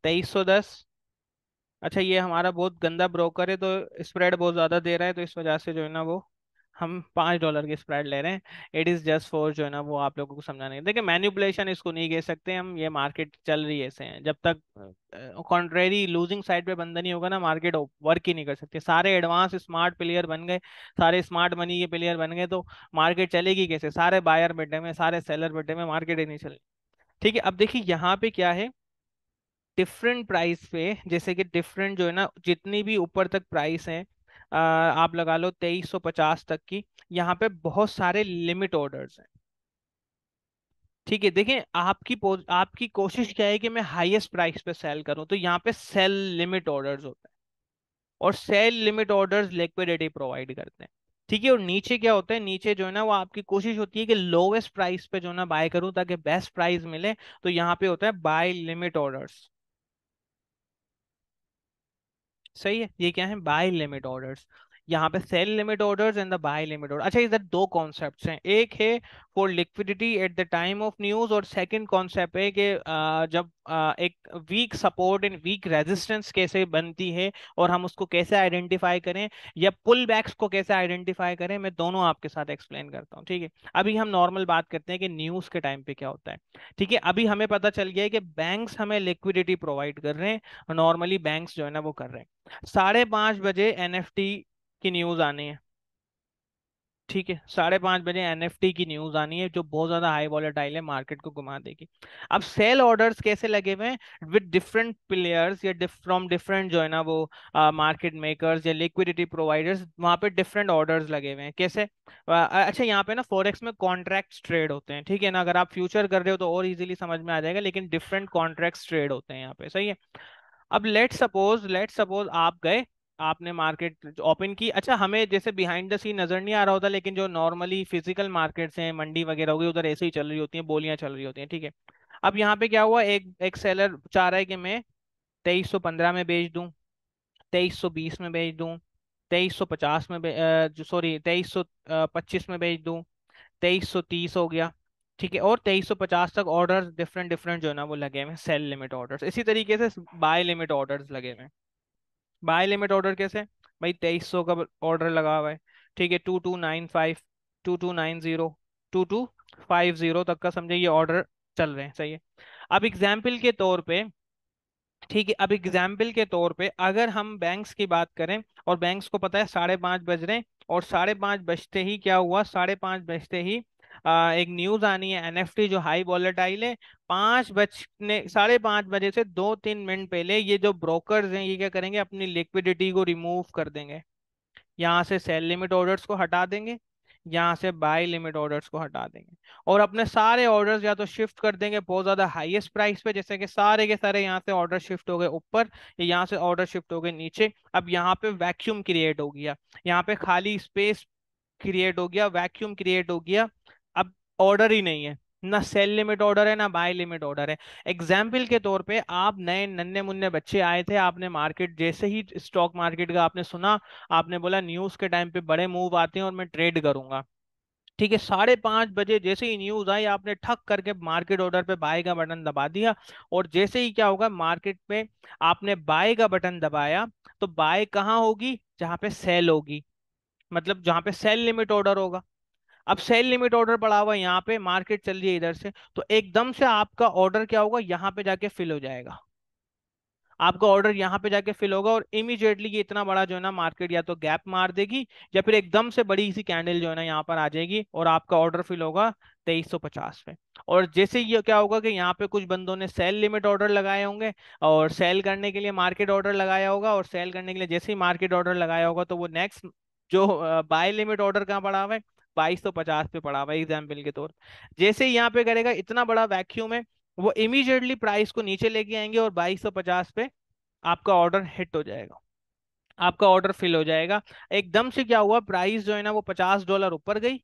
Speaker 1: 2310। अच्छा, ये हमारा बहुत गंदा ब्रोकर है तो स्प्रेड बहुत ज़्यादा दे रहा है, तो इस वजह से जो है ना वो हम $5 की स्प्रेड ले रहे हैं। इट इज़ जस्ट फॉर जो है ना वो आप लोगों को समझाने, देखिए मैन्युपुलेशन इसको नहीं कह सकते हम, ये मार्केट चल रही है ऐसे हैं। जब तक कॉन्ट्रेरी लूजिंग साइड पे बंदा नहीं होगा ना, मार्केट वर्क ही नहीं कर सकती। सारे एडवांस स्मार्ट प्लेयर बन गए, सारे स्मार्ट मनी के प्लेयर बन गए, तो मार्केट चलेगी कैसे? सारे बायर बैठे में, सारे सेलर बैठे में, मार्केट ही नहीं चलेगी। ठीक है, अब देखिए यहाँ पे क्या है, डिफरेंट प्राइस पे, जैसे कि डिफरेंट जो है ना जितनी भी ऊपर तक प्राइस है, आप लगा लो 2350 तक की, यहाँ पे बहुत सारे लिमिट ऑर्डर्स हैं। ठीक है, देखें आपकी कोशिश क्या है कि मैं हाईएस्ट प्राइस पे सेल करूं, तो यहाँ पे सेल लिमिट ऑर्डर्स होता है, और sell limit orders liquidity provide करते हैं। ठीक है, और नीचे क्या होता है, नीचे जो है ना वो आपकी कोशिश होती है कि लोवेस्ट प्राइस पे जो है ना बाय करूं ताकि बेस्ट प्राइस मिले, तो यहाँ पे होता है बाय लिमिट ऑर्डर्स। सही है, ये क्या है, बाय लिमिट ऑर्डर्स। यहाँ पे sell limit orders and the buy limit order. अच्छा, इधर दो कॉन्सेप्ट्स हैं, एक है for liquidity at the time of news, और सेकंड कॉन्सेप्ट है कि जब एक weak support and weak resistance कैसे बनती है और हम उसको कैसे आइडेंटिफाई करें, या पुल बैक्स को कैसे आइडेंटिफाई करें, मैं दोनों आपके साथ एक्सप्लेन करता हूँ। ठीक है, अभी हम नॉर्मल बात करते हैं कि न्यूज के टाइम पे क्या होता है। ठीक है, अभी हमें पता चल गया है कि बैंक्स हमें लिक्विडिटी प्रोवाइड कर रहे हैं, नॉर्मली बैंक्स जो है ना वो कर रहे हैं। 5:30 बजे एनएफटी की न्यूज आनी है। ठीक है, 5:30 बजे एनएफटी की न्यूज आनी है जो बहुत ज्यादा हाई वॉलेटाइल है, मार्केट को घुमा देगी। अब सेल ऑर्डर्स कैसे लगे हुए हैं विद डिफरेंट प्लेयर्स या फ्रॉम डिफरेंट जो है ना वो मार्केट मेकर्स या लिक्विडिटी प्रोवाइडर्स, वहां पे डिफरेंट ऑर्डर्स लगे हुए हैं। कैसे? अच्छा, यहाँ पे ना फॉरेक्स में कॉन्ट्रैक्ट्स ट्रेड होते हैं, ठीक है ना? अगर आप फ्यूचर कर रहे हो तो और इजीली समझ में आ जाएगा, लेकिन डिफरेंट कॉन्ट्रैक्ट्स ट्रेड होते हैं यहाँ पे, सही है। अब लेट सपोज आप गए, आपने मार्केट ओपन की। अच्छा, हमें जैसे बिहाइंड द सीन नजर नहीं आ रहा होता, लेकिन जो नॉर्मली फिजिकल मार्केट्स हैं, मंडी वगैरह होगी, उधर ऐसे ही चल रही होती हैं, बोलियां चल रही होती हैं, ठीक है। अब यहाँ पे क्या हुआ, एक एक सेलर चाह रहा है कि मैं 2315 में बेच दूं, 2320 में बेच दूं, 2350 में जो सॉरी 2325 में बेच दूं, 2330 हो गया, ठीक है। और 2350 तक ऑर्डर्स डिफरेंट डिफरेंट जो है ना वो लगे हुए हैं, सेल लिमिट ऑर्डर्स। इसी तरीके से बाय लिमिट ऑर्डर्स लगे हुए हैं। बाय लिमिट ऑर्डर कैसे? भाई 2300 का ऑर्डर लगा हुआ है, ठीक है। 2295, 2290, 2250 तक का समझे ये ऑर्डर चल रहे हैं, सही है। अब एग्जाम्पल के तौर पे, ठीक है, अब एग्जाम्पल के तौर पे अगर हम बैंक्स की बात करें, और बैंक्स को पता है 5:30 बज रहे हैं, और 5:30 बजते ही क्या हुआ, 5:30 बजते ही एक न्यूज आनी है, एनएफटी जो हाई वॉलेटाइल है, 5 बजने 5:30 बजे से 2-3 मिनट पहले ये जो ब्रोकर्स हैं ये क्या करेंगे, अपनी लिक्विडिटी को रिमूव कर देंगे। यहाँ से सेल लिमिट ऑर्डर्स को हटा देंगे, यहाँ से बाय लिमिट ऑर्डर्स को हटा देंगे, और अपने सारे ऑर्डर्स या तो शिफ्ट कर देंगे बहुत ज्यादा हाईएस्ट प्राइस पे, जैसे कि सारे के सारे यहाँ से ऑर्डर शिफ्ट हो गए ऊपर, या यहाँ से ऑर्डर शिफ्ट हो गए नीचे। अब यहाँ पे वैक्यूम क्रिएट हो गया, यहाँ पे खाली स्पेस क्रिएट हो गया, वैक्यूम क्रिएट हो गया। अब ऑर्डर ही नहीं है, ना सेल लिमिट ऑर्डर है ना बाय लिमिट ऑर्डर है। एग्जाम्पल के तौर पे आप नए नन्हे मुन्ने बच्चे आए थे, आपने मार्केट जैसे ही स्टॉक मार्केट का आपने सुना, आपने बोला न्यूज के टाइम पे बड़े मूव आते हैं और मैं ट्रेड करूंगा, ठीक है। 5:30 बजे जैसे ही न्यूज आई, आपने ठक करके मार्केट ऑर्डर पे बाय का बटन दबा दिया, और जैसे ही क्या होगा मार्केट पे आपने बाय का बटन दबाया, तो बाय कहाँ होगी, जहां पे सेल होगी, मतलब जहां पे सेल लिमिट ऑर्डर होगा। अब सेल लिमिट ऑर्डर पड़ा हुआ है यहाँ पे, मार्केट चल रही है इधर से, तो एकदम से आपका ऑर्डर क्या होगा, यहाँ पे जाके फिल हो जाएगा। आपका ऑर्डर यहाँ पे जाके फिल होगा, और इमीडिएटली ये इतना बड़ा जो है ना मार्केट या तो गैप मार देगी, या फिर एकदम से बड़ी सी कैंडल जो है ना यहाँ पर आ जाएगी, और आपका ऑर्डर फिल होगा 2350 पे। और जैसे ये क्या होगा कि यहाँ पे कुछ बंदों ने सेल लिमिट ऑर्डर लगाए होंगे, और सेल करने के लिए मार्केट ऑर्डर लगाया होगा, और सेल करने के लिए जैसे ही मार्केट ऑर्डर लगाया होगा, तो वो नेक्स्ट जो बाय लिमिट ऑर्डर कहाँ पड़ा हुआ है, 2250 पे पड़ा हुआ है एग्जाम्पल के तौर पे। जैसे ही यहाँ पे करेगा, इतना बड़ा वैक्यूम है, वो इमीडिएटली प्राइस को नीचे लेके आएंगे, और 2250 पे आपका ऑर्डर हिट हो जाएगा, आपका ऑर्डर फिल हो जाएगा। एकदम से क्या हुआ, प्राइस जो है ना वो $50 ऊपर गई,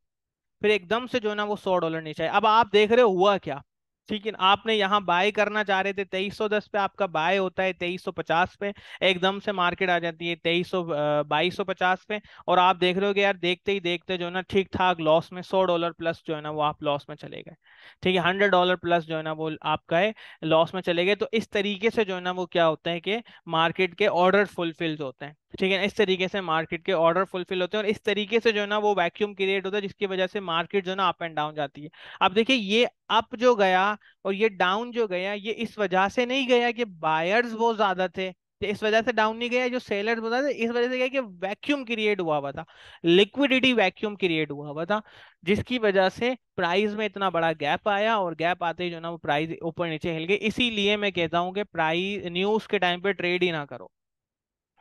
Speaker 1: फिर एकदम से जो है ना वो $100 नीचे आए। अब आप देख रहे हो हुआ क्या, ठीक है। आपने यहाँ बाय करना चाह रहे थे 2310 पे, आपका बाय होता है 2350 पे, एकदम से मार्केट आ जाती है 2250 पे, और आप देख रहे हो कि यार देखते ही देखते जो है ना ठीक ठाक लॉस में, $100 प्लस जो है ना वो आप लॉस में चले गए, ठीक है। $100 प्लस जो है ना वो आपका है लॉस में चले गए। तो इस तरीके से जो है ना वो क्या होता है कि मार्केट के ऑर्डर फुलफिल होते हैं, ठीक है। इस तरीके से मार्केट के ऑर्डर फुलफिल होते हैं, और इस तरीके से जो है ना वो वैक्यूम क्रिएट होता है, जिसकी वजह से मार्केट जो है ना अप एंड डाउन जाती है। अब देखिए, ये अप जो गया और ये डाउन जो गया, ये इस वजह से नहीं गया कि बायर्स बहुत ज्यादा थे, तो इस वजह से डाउन नहीं गया, जो सेलर्स बता थे, इस वजह से गया कि वैक्यूम क्रिएट हुआ हुआ था, लिक्विडिटी वैक्यूम क्रिएट हुआ हुआ था, जिसकी वजह से प्राइस में इतना बड़ा गैप आया, और गैप आते ही जो ना वो प्राइस ऊपर नीचे हिल गई। इसीलिए मैं कहता हूँ कि प्राइस न्यूज के टाइम पे ट्रेड ही ना करो,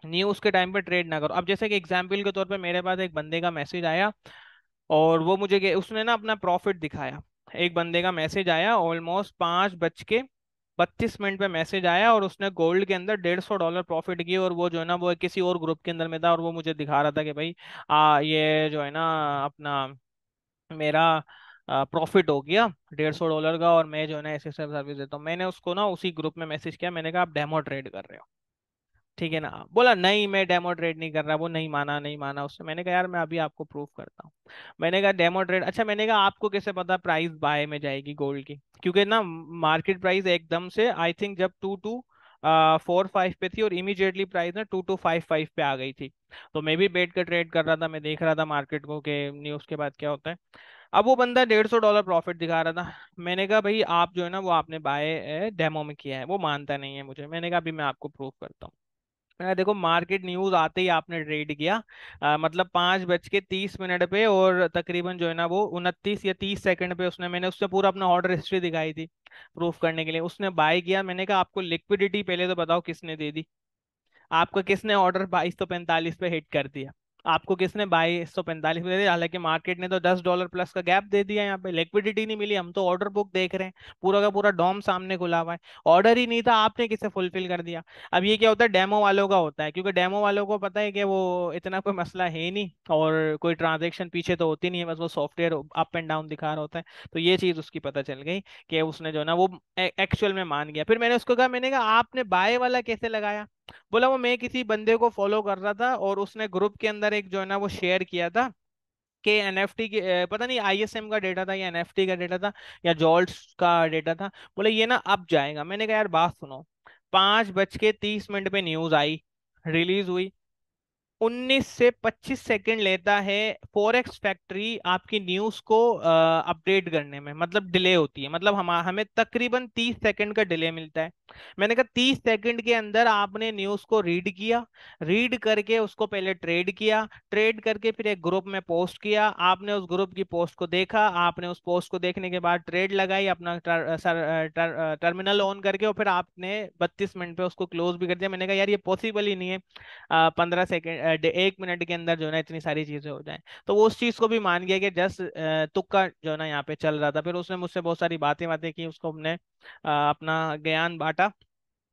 Speaker 1: न्यूज के टाइम पे ट्रेड ना करो। अब जैसे कि एग्जाम्पल के तौर पे मेरे पास एक बंदे का मैसेज आया, और वो मुझे उसने ना अपना प्रॉफिट दिखाया। एक बंदे का मैसेज आया ऑलमोस्ट 5:32 पे मैसेज आया, और उसने गोल्ड के अंदर $150 प्रॉफिट किए, और वो जो है ना वो किसी और ग्रुप के अंदर में था, और वो मुझे दिखा रहा था कि भाई ये जो है ना अपना मेरा प्रॉफिट हो गया $150 का, और मैं जो है ना ऐसे सर्विस देता हूँ। मैंने उसको ना उसी ग्रुप में मैसेज किया, मैंने कहा आप डेमो ट्रेड कर रहे हो, ठीक है ना? बोला नहीं मैं डेमो ट्रेड नहीं कर रहा, वो नहीं माना, नहीं माना उससे। मैंने कहा यार मैं अभी आपको प्रूफ करता हूँ। मैंने कहा डेमो ट्रेड, अच्छा मैंने कहा आपको कैसे पता प्राइस बाय में जाएगी गोल्ड की? क्योंकि ना मार्केट प्राइस एकदम से आई थिंक जब 2245 पे थी, और इमीडिएटली प्राइस ना 2255 पे आ गई थी। तो मैं भी बैठ कर ट्रेड कर रहा था, मैं देख रहा था मार्केट को कि न्यूज के बाद क्या होता है। अब वो बंदा $150 प्रॉफिट दिखा रहा था। मैंने कहा भाई आप जो है ना वो आपने बाय डेमो में किया है, वो मानता नहीं है मुझे। मैंने कहा अभी मैं आपको प्रूफ करता हूँ। देखो मार्केट न्यूज आते ही आपने ट्रेड किया, मतलब 5:30 पे, और तकरीबन जो है ना वो 29 या 30 सेकंड पे उसने, मैंने उससे पूरा अपना ऑर्डर हिस्ट्री दिखाई थी प्रूफ करने के लिए, उसने बाय किया। मैंने कहा आपको लिक्विडिटी पहले तो बताओ किसने दे दी, आपको किसने ऑर्डर 2245 पे हिट कर दिया, आपको किसने 2245 पे दे दिया? हालांकि मार्केट ने तो $10 प्लस का गैप दे दिया, यहाँ पे लिक्विडिटी नहीं मिली, हम तो ऑर्डर बुक देख रहे हैं, पूरा का पूरा डॉम सामने खुला हुआ है, ऑर्डर ही नहीं था, आपने किसे फुलफिल कर दिया। अब ये क्या होता है, डेमो वालों का होता है, क्योंकि डेमो वालों को पता है कि वो इतना कोई मसला है नहीं, और कोई ट्रांजेक्शन पीछे तो होती नहीं है, बस वो सॉफ्टवेयर अप एंड डाउन दिखा रहा होता है। तो ये चीज उसकी पता चल गई कि उसने जो है ना वो एक्चुअल में मान गया। फिर मैंने उसको कहा, मैंने कहा आपने बाय वाला कैसे लगाया? बोला वो मैं किसी बंदे को फॉलो कर रहा था और उसने ग्रुप के अंदर एक जो है ना वो शेयर किया था कि एनएफटी के पता नहीं आईएसएम का डेटा था या एनएफटी का डेटा था या जॉल्ट्स का डेटा था, बोले ये ना अब जाएगा। मैंने कहा यार बात सुनो, 5:30 पे न्यूज आई, रिलीज हुई, 19 से 25 सेकंड लेता है फॉरेक्स फैक्ट्री आपकी न्यूज को अपडेट करने में, मतलब डिले होती है, मतलब हम हमें तकरीबन 30 सेकंड का डिले मिलता है। मैंने कहा 30 सेकंड के अंदर आपने न्यूज को रीड किया, रीड करके उसको पहले ट्रेड किया, ट्रेड करके फिर एक ग्रुप में पोस्ट किया, आपने उस ग्रुप की पोस्ट को देखा, आपने उस पोस्ट को देखने के बाद ट्रेड लगाई अपना टर्मिनल ऑन करके, और फिर आपने 32 मिनट पे उसको क्लोज भी कर दिया। मैंने कहा यार ये पॉसिबल ही नहीं है 15 सेकेंड 1 मिनट के अंदर जो है ना इतनी सारी चीजें हो जाएं। तो वो उस चीज को भी मान गया कि जस्ट तुक्का जो है ना यहाँ पे चल रहा था। फिर उसने मुझसे बहुत सारी बातें बातें की, उसको हमने अपना ज्ञान बांटा।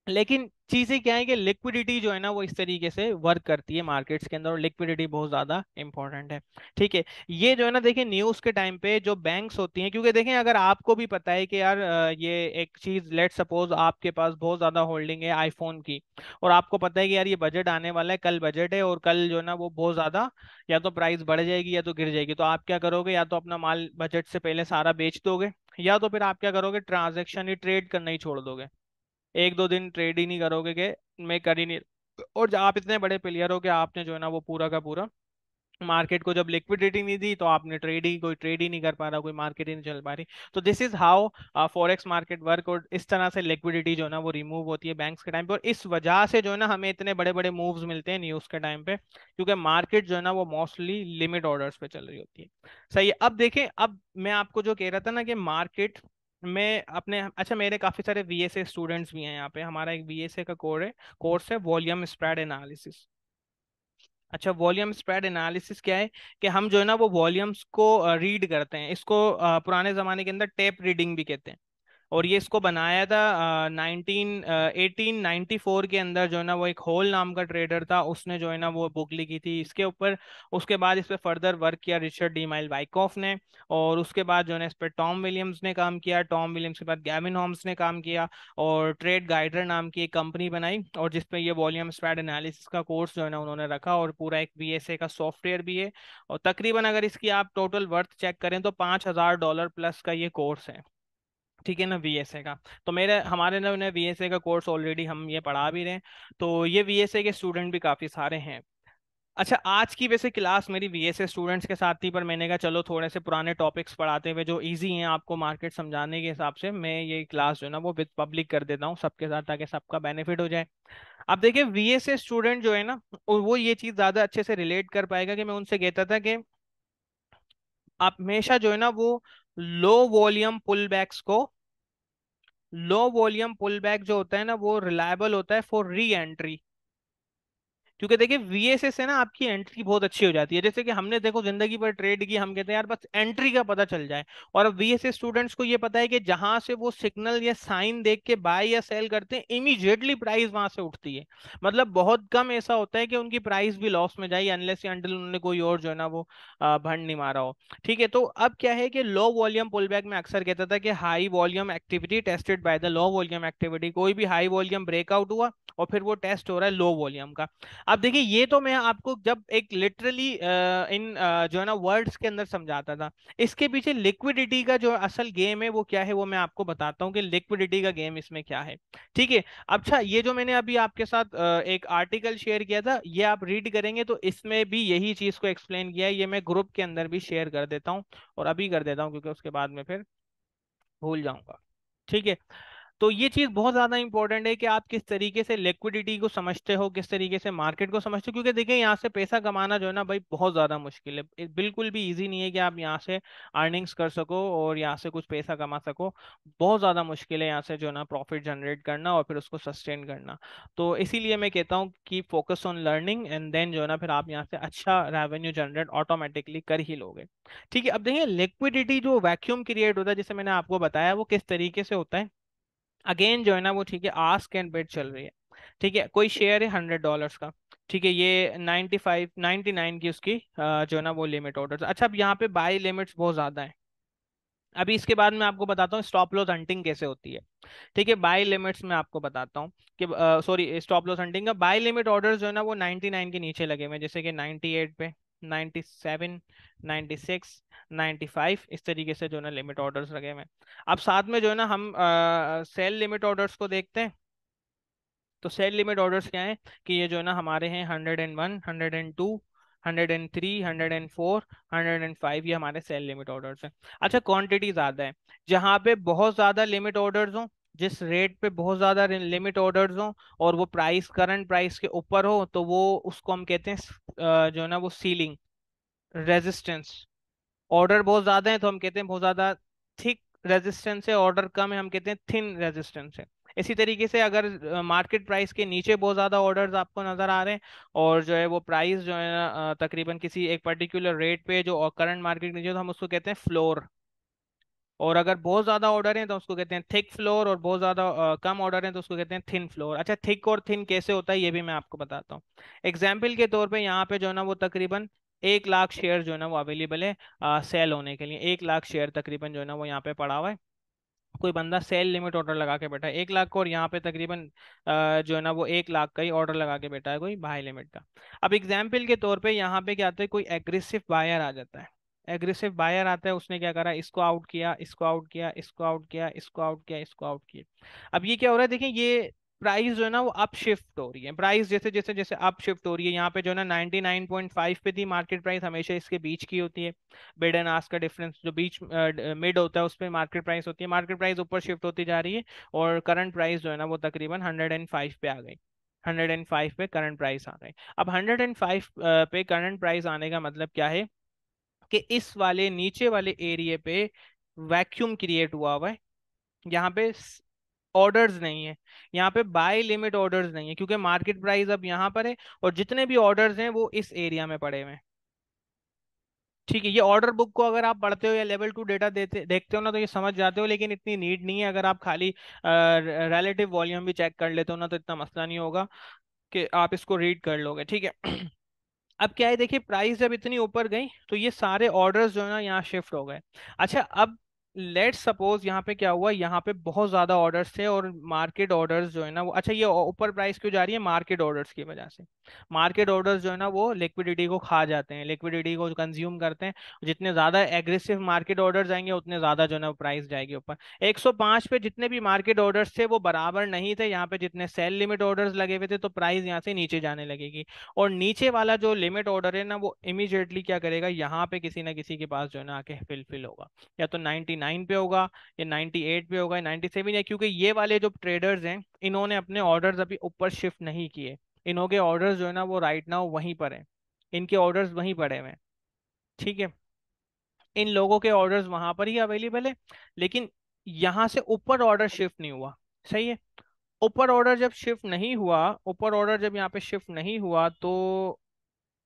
Speaker 1: लेकिन चीजें क्या है कि लिक्विडिटी जो है ना वो इस तरीके से वर्क करती है मार्केट्स के अंदर, और लिक्विडिटी बहुत ज्यादा इंपॉर्टेंट है। ठीक है, ये जो है ना देखिए न्यूज के टाइम पे जो बैंक्स होती हैं, क्योंकि देखें अगर आपको भी पता है कि यार ये एक चीज, लेट सपोज आपके पास बहुत ज्यादा होल्डिंग है आईफोन की, और आपको पता है कि यार ये बजट आने वाला है, कल बजट है, और कल जो है ना वो बहुत ज्यादा या तो प्राइस बढ़ जाएगी या तो गिर जाएगी, तो आप क्या करोगे, या तो अपना माल बजट से पहले सारा बेच दोगे, या तो फिर आप क्या करोगे, ट्रांजेक्शन ही ट्रेड करना ही छोड़ दोगे, 1-2 दिन ट्रेड ही नहीं करोगे कि मैं कर ही नहीं। और जब आप इतने बड़े प्लेयर हो कि आपने जो है ना वो पूरा का पूरा मार्केट को जब लिक्विडिटी नहीं दी, तो आपने कोई ट्रेड ही नहीं कर पा रहा, कोई मार्केट ही नहीं चल पा रही। तो this is how forex market work, और इस तरह से लिक्विडिटी जो है ना वो रिमूव होती है बैंक्स के टाइम पे, और इस वजह से जो है ना हमें इतने बड़े बड़े मूव्स मिलते हैं न्यूज के टाइम पे, क्योंकि मार्केट जो है ना वो मोस्टली लिमिट ऑर्डर्स पे चल रही होती है। सही है। अब देखें, अब मैं आपको जो कह रहा था ना कि मार्केट में अपने, अच्छा मेरे काफी सारे वीएसए स्टूडेंट्स भी हैं यहाँ पे, हमारा एक वीएसए का कोर्स है वॉल्यूम स्प्रेड एनालिसिस। अच्छा, वॉल्यूम स्प्रेड एनालिसिस क्या है कि हम जो है ना वो वॉल्यूम्स को रीड करते हैं, इसको पुराने जमाने के अंदर टेप रीडिंग भी कहते हैं। और ये इसको बनाया था 1894 के अंदर, जो है ना वो एक होल नाम का ट्रेडर था, उसने जो है ना वो बुक लिखी थी इसके ऊपर। उसके बाद इस पे फर्दर वर्क किया रिचर्ड डी माइल वाइकॉफ ने, और उसके बाद जो है ना इस पे टॉम विलियम्स ने काम किया, टॉम विलियम्स के बाद गैविन होम्स ने काम किया, और ट्रेड गाइडर नाम की एक कंपनी बनाई, और जिसपे ये वॉल्यूम स्प्रेड एनालिसिस का कोर्स जो है ना उन्होंने रखा, और पूरा एक बीएसए का सॉफ्टवेयर भी है। और तकरीबन अगर इसकी आप टोटल वर्थ चेक करें तो $5000 प्लस का ये कोर्स है। ठीक है ना, वीएसए का। तो मेरे हमारे ना उन्हें वीएसए का कोर्स ऑलरेडी हम ये पढ़ा भी रहे हैं, तो ये वीएसए के स्टूडेंट भी काफ़ी सारे हैं। अच्छा, आज की वैसे क्लास मेरी वीएसए स्टूडेंट्स के साथ थी, पर मैंने कहा चलो थोड़े से पुराने टॉपिक्स पढ़ाते हुए जो इजी हैं आपको मार्केट समझाने के हिसाब से, मैं ये क्लास जो है ना वो विद पब्लिक कर देता हूँ सबके साथ, ताकि सबका बेनिफिट हो जाए। अब देखिए वीएसए स्टूडेंट जो है ना, वो ये चीज़ ज़्यादा अच्छे से रिलेट कर पाएगा कि मैं उनसे कहता था कि आप हमेशा जो है ना वो लो वॉल्यूम पुल बैक्स को, लो वॉल्यूम पुल बैक जो होता है ना वो रिलायबल होता है फॉर री एंट्री। क्योंकि देखिए वीएसए से ना आपकी एंट्री बहुत अच्छी हो जाती है, जैसे कि हमने देखो जिंदगी भर ट्रेड की, हम कहते हैं यार बस एंट्री का पता चल जाए। और अब वीएसए स्टूडेंट्स को ये पता है कि जहां से वो सिग्नल या साइन देख के बाय या सेल करते हैं, इमीडिएटली प्राइस वहां से उठती है। मतलब बहुत कम ऐसा होता है कि उनकी प्राइस भी लॉस में जाए, अनलेस या अनटिल उन्होंने कोई और जो है ना वो भंड नहीं मारा हो। ठीक है, तो अब क्या है कि लो वॉल्यूम पुल बैक में अक्सर कहता था कि high volume activity tested by the low volume activity, कोई भी हाई वॉल्यूम ब्रेकआउट हुआ और फिर वो टेस्ट हो रहा है लो वॉल्यूम का। अब देखिए ये तो मैं आपको जब एक लिटरली इन जो है ना वर्ड्स के अंदर समझाता था, इसके पीछे लिक्विडिटी का जो असल गेम है वो क्या है, वो मैं आपको बताता हूँ कि लिक्विडिटी का गेम इसमें क्या है। ठीक है। अच्छा, ये जो मैंने अभी आपके साथ एक आर्टिकल शेयर किया था, ये आप रीड करेंगे तो इसमें भी यही चीज को एक्सप्लेन किया है, ये मैं ग्रुप के अंदर भी शेयर कर देता हूँ, और अभी कर देता हूँ क्योंकि उसके बाद में फिर भूल जाऊंगा। ठीक है। तो ये चीज बहुत ज्यादा इंपॉर्टेंट है कि आप किस तरीके से लिक्विडिटी को समझते हो, किस तरीके से मार्केट को समझते हो, क्योंकि देखिए यहाँ से पैसा कमाना जो है ना भाई बहुत ज्यादा मुश्किल है, बिल्कुल भी इजी नहीं है कि आप यहाँ से अर्निंग्स कर सको और यहाँ से कुछ पैसा कमा सको। बहुत ज्यादा मुश्किल है यहाँ से जो है ना प्रॉफिट जनरेट करना और फिर उसको सस्टेन करना। तो इसीलिए मैं कहता हूँ कि focus on learning and then जो है ना फिर आप यहाँ से अच्छा रेवेन्यू जनरेट ऑटोमेटिकली कर ही लोगे। ठीक है, अब देखिए लिक्विडिटी जो वैक्यूम क्रिएट होता है जैसे मैंने आपको बताया वो किस तरीके से होता है। अगेन जो है ना वो ठीक है आस्क एंड बिड चल रही है। ठीक है, कोई शेयर है $100 का। ठीक है, ये 99 की उसकी जो है ना वो लिमिट ऑर्डर। अच्छा, अब यहाँ पे बाय लिमिट्स बहुत ज्यादा है। अभी इसके बाद मैं आपको बताता हूँ स्टॉप लॉस हंटिंग कैसे होती है। ठीक है, बाय लिमिट्स में आपको बताता हूँ कि सॉरी स्टॉप लॉस हंटिंग का बाय लिमिट ऑर्डर जो है ना वो 99 के नीचे लगे हुए हैं, जैसे कि 98 पे, 97, 96, 95, इस तरीके से जो है ना लिमिट ऑर्डर्स लगे हुए हैं। अब साथ में जो है ना हम सेल लिमिट ऑर्डर्स को देखते हैं। तो सेल लिमिट ऑर्डर्स क्या है कि ये जो है ना हमारे हैं 101, 102, 103, 104, 105, ये हमारे सेल लिमिट ऑर्डर्स हैं। अच्छा, क्वांटिटी ज्यादा है, जहां पे बहुत ज्यादा लिमिट ऑर्डर्स हो, जिस रेट पे बहुत ज्यादा लिमिट ऑर्डर्स हो और वो प्राइस करंट प्राइस के ऊपर हो, तो वो उसको हम कहते हैं जो है ना वो सीलिंग रेजिस्टेंस। ऑर्डर बहुत ज्यादा है तो हम कहते हैं बहुत ज्यादा थिक रेजिस्टेंस है, ऑर्डर कम है हम कहते हैं थिन रेजिस्टेंस है। इसी तरीके से अगर मार्केट प्राइस के नीचे बहुत ज्यादा ऑर्डर्स आपको नजर आ रहे हैं और जो है वो प्राइस जो है ना तकरीबन किसी एक पर्टिकुलर रेट पे जो करंट मार्केट नीचे, तो हम उसको कहते हैं फ्लोर। और अगर बहुत ज्यादा ऑर्डर है तो उसको कहते हैं थिक फ्लोर, और बहुत ज्यादा कम ऑर्डर है तो उसको कहते हैं थिन फ्लोर। अच्छा, थिक और थिन कैसे होता है ये भी मैं आपको बताता हूँ। एग्जाम्पल के तौर पे यहाँ पे जो है ना वो तकरीबन 1 लाख शेयर जो है ना वो अवेलेबल है सेल होने के लिए। 1 लाख शेयर तकरीबन जो है ना वो यहाँ पे पड़ा हुआ है। कोई बंदा सेल लिमिट ऑर्डर लगा के बैठा है 1 लाख को, और यहाँ पे तकरीबन जो है ना वो 1 लाख का ही ऑर्डर लगा के बैठा है कोई बाय लिमिट का। अब एग्जाम्पल के तौर पे यहाँ पे क्या आता है, कोई एग्रेसिव बायर आ जाता है। एग्रेसिव बायर आता है, उसने क्या करा, इसको आउट किया, इसको आउट किया, इसको आउट किया, इसको आउट किया, इसको आउट किया। अब ये क्या हो रहा है, देखिए ये प्राइस जो है ना वो अप शिफ्ट हो रही है। प्राइस जैसे जैसे जैसे अप शिफ्ट हो रही है, यहाँ पे जो है ना 99.5 पे थी मार्केट प्राइस, हमेशा इसके बीच की होती है। बिड एंड आस्क का डिफरेंस जो बीच मिड होता है उस पर मार्केट प्राइस होती है। मार्केट प्राइस ऊपर शिफ्ट होती जा रही है और करंट प्राइस जो है ना वो तकरीबन 105 पे आ गई। 105 पे करंट प्राइस आ गई। अब 105 पे करंट प्राइस आने का मतलब क्या है कि इस वाले नीचे वाले एरिया पे वैक्यूम क्रिएट हुआ हुआ है। यहाँ पे ऑर्डर्स नहीं है, यहाँ पे बाय लिमिट ऑर्डर्स नहीं है, क्योंकि मार्केट प्राइस अब यहाँ पर है और जितने भी ऑर्डर्स हैं वो इस एरिया में पड़े हुए हैं। ठीक है, ये ऑर्डर बुक को अगर आप पढ़ते हो या लेवल 2 डेटा देते देखते हो ना तो ये समझ जाते हो, लेकिन इतनी नीड नहीं है। अगर आप खाली रिलेटिव वॉल्यूम भी चेक कर लेते हो ना तो इतना मसला नहीं होगा कि आप इसको रीड कर लोगे। ठीक है। अब क्या है, देखिए प्राइस जब इतनी ऊपर गई तो ये सारे ऑर्डर्स जो है ना यहाँ शिफ्ट हो गए। अच्छा, अब लेट्स सपोज यहाँ पे क्या हुआ, यहाँ पे बहुत ज्यादा ऑर्डर्स थे और मार्केट ऑर्डर्स जो है ना वो, अच्छा ये ऊपर प्राइस क्यों जा रही है, मार्केट ऑर्डर्स की वजह से। मार्केट ऑर्डर्स जो है ना वो लिक्विडिटी को खा जाते हैं, लिक्विडिटी को कंज्यूम करते हैं। जितने ज्यादा एग्रेसिव मार्केट ऑर्डर्स आएंगे उतने ज्यादा जो है ना प्राइस जाएगी ऊपर। 105 पे जितने भी मार्केट ऑर्डर्स थे वो बराबर नहीं थे, यहाँ पे जितने सेल लिमिट ऑर्डर्स लगे हुए थे, तो प्राइस यहाँ से नीचे जाने लगेगी। और नीचे वाला जो लिमिट ऑर्डर है ना वो इमीडिएटली क्या करेगा, यहाँ पे किसी ना किसी के पास जो है ना आके फिल होगा। या तो 99 पे होगा, या 98 पे होगा, या 97, या क्योंकि ये वाले जो ट्रेडर्स हैं इन्होंने अपने ऑर्डर्स अभी ऊपर शिफ्ट नहीं किए। इन्होंने ऑर्डर्स जो है ना वो राइट नाउ वहीं पर है, इनके ऑर्डर्स वहीं पड़े हुए हैं। ठीक है, इन लोगों के ऑर्डर्स वहां पर ही अवेलेबल है, लेकिन यहाँ से ऊपर ऑर्डर शिफ्ट नहीं हुआ। सही है, ऊपर ऑर्डर जब शिफ्ट नहीं हुआ, ऊपर ऑर्डर जब यहाँ पे शिफ्ट नहीं हुआ, तो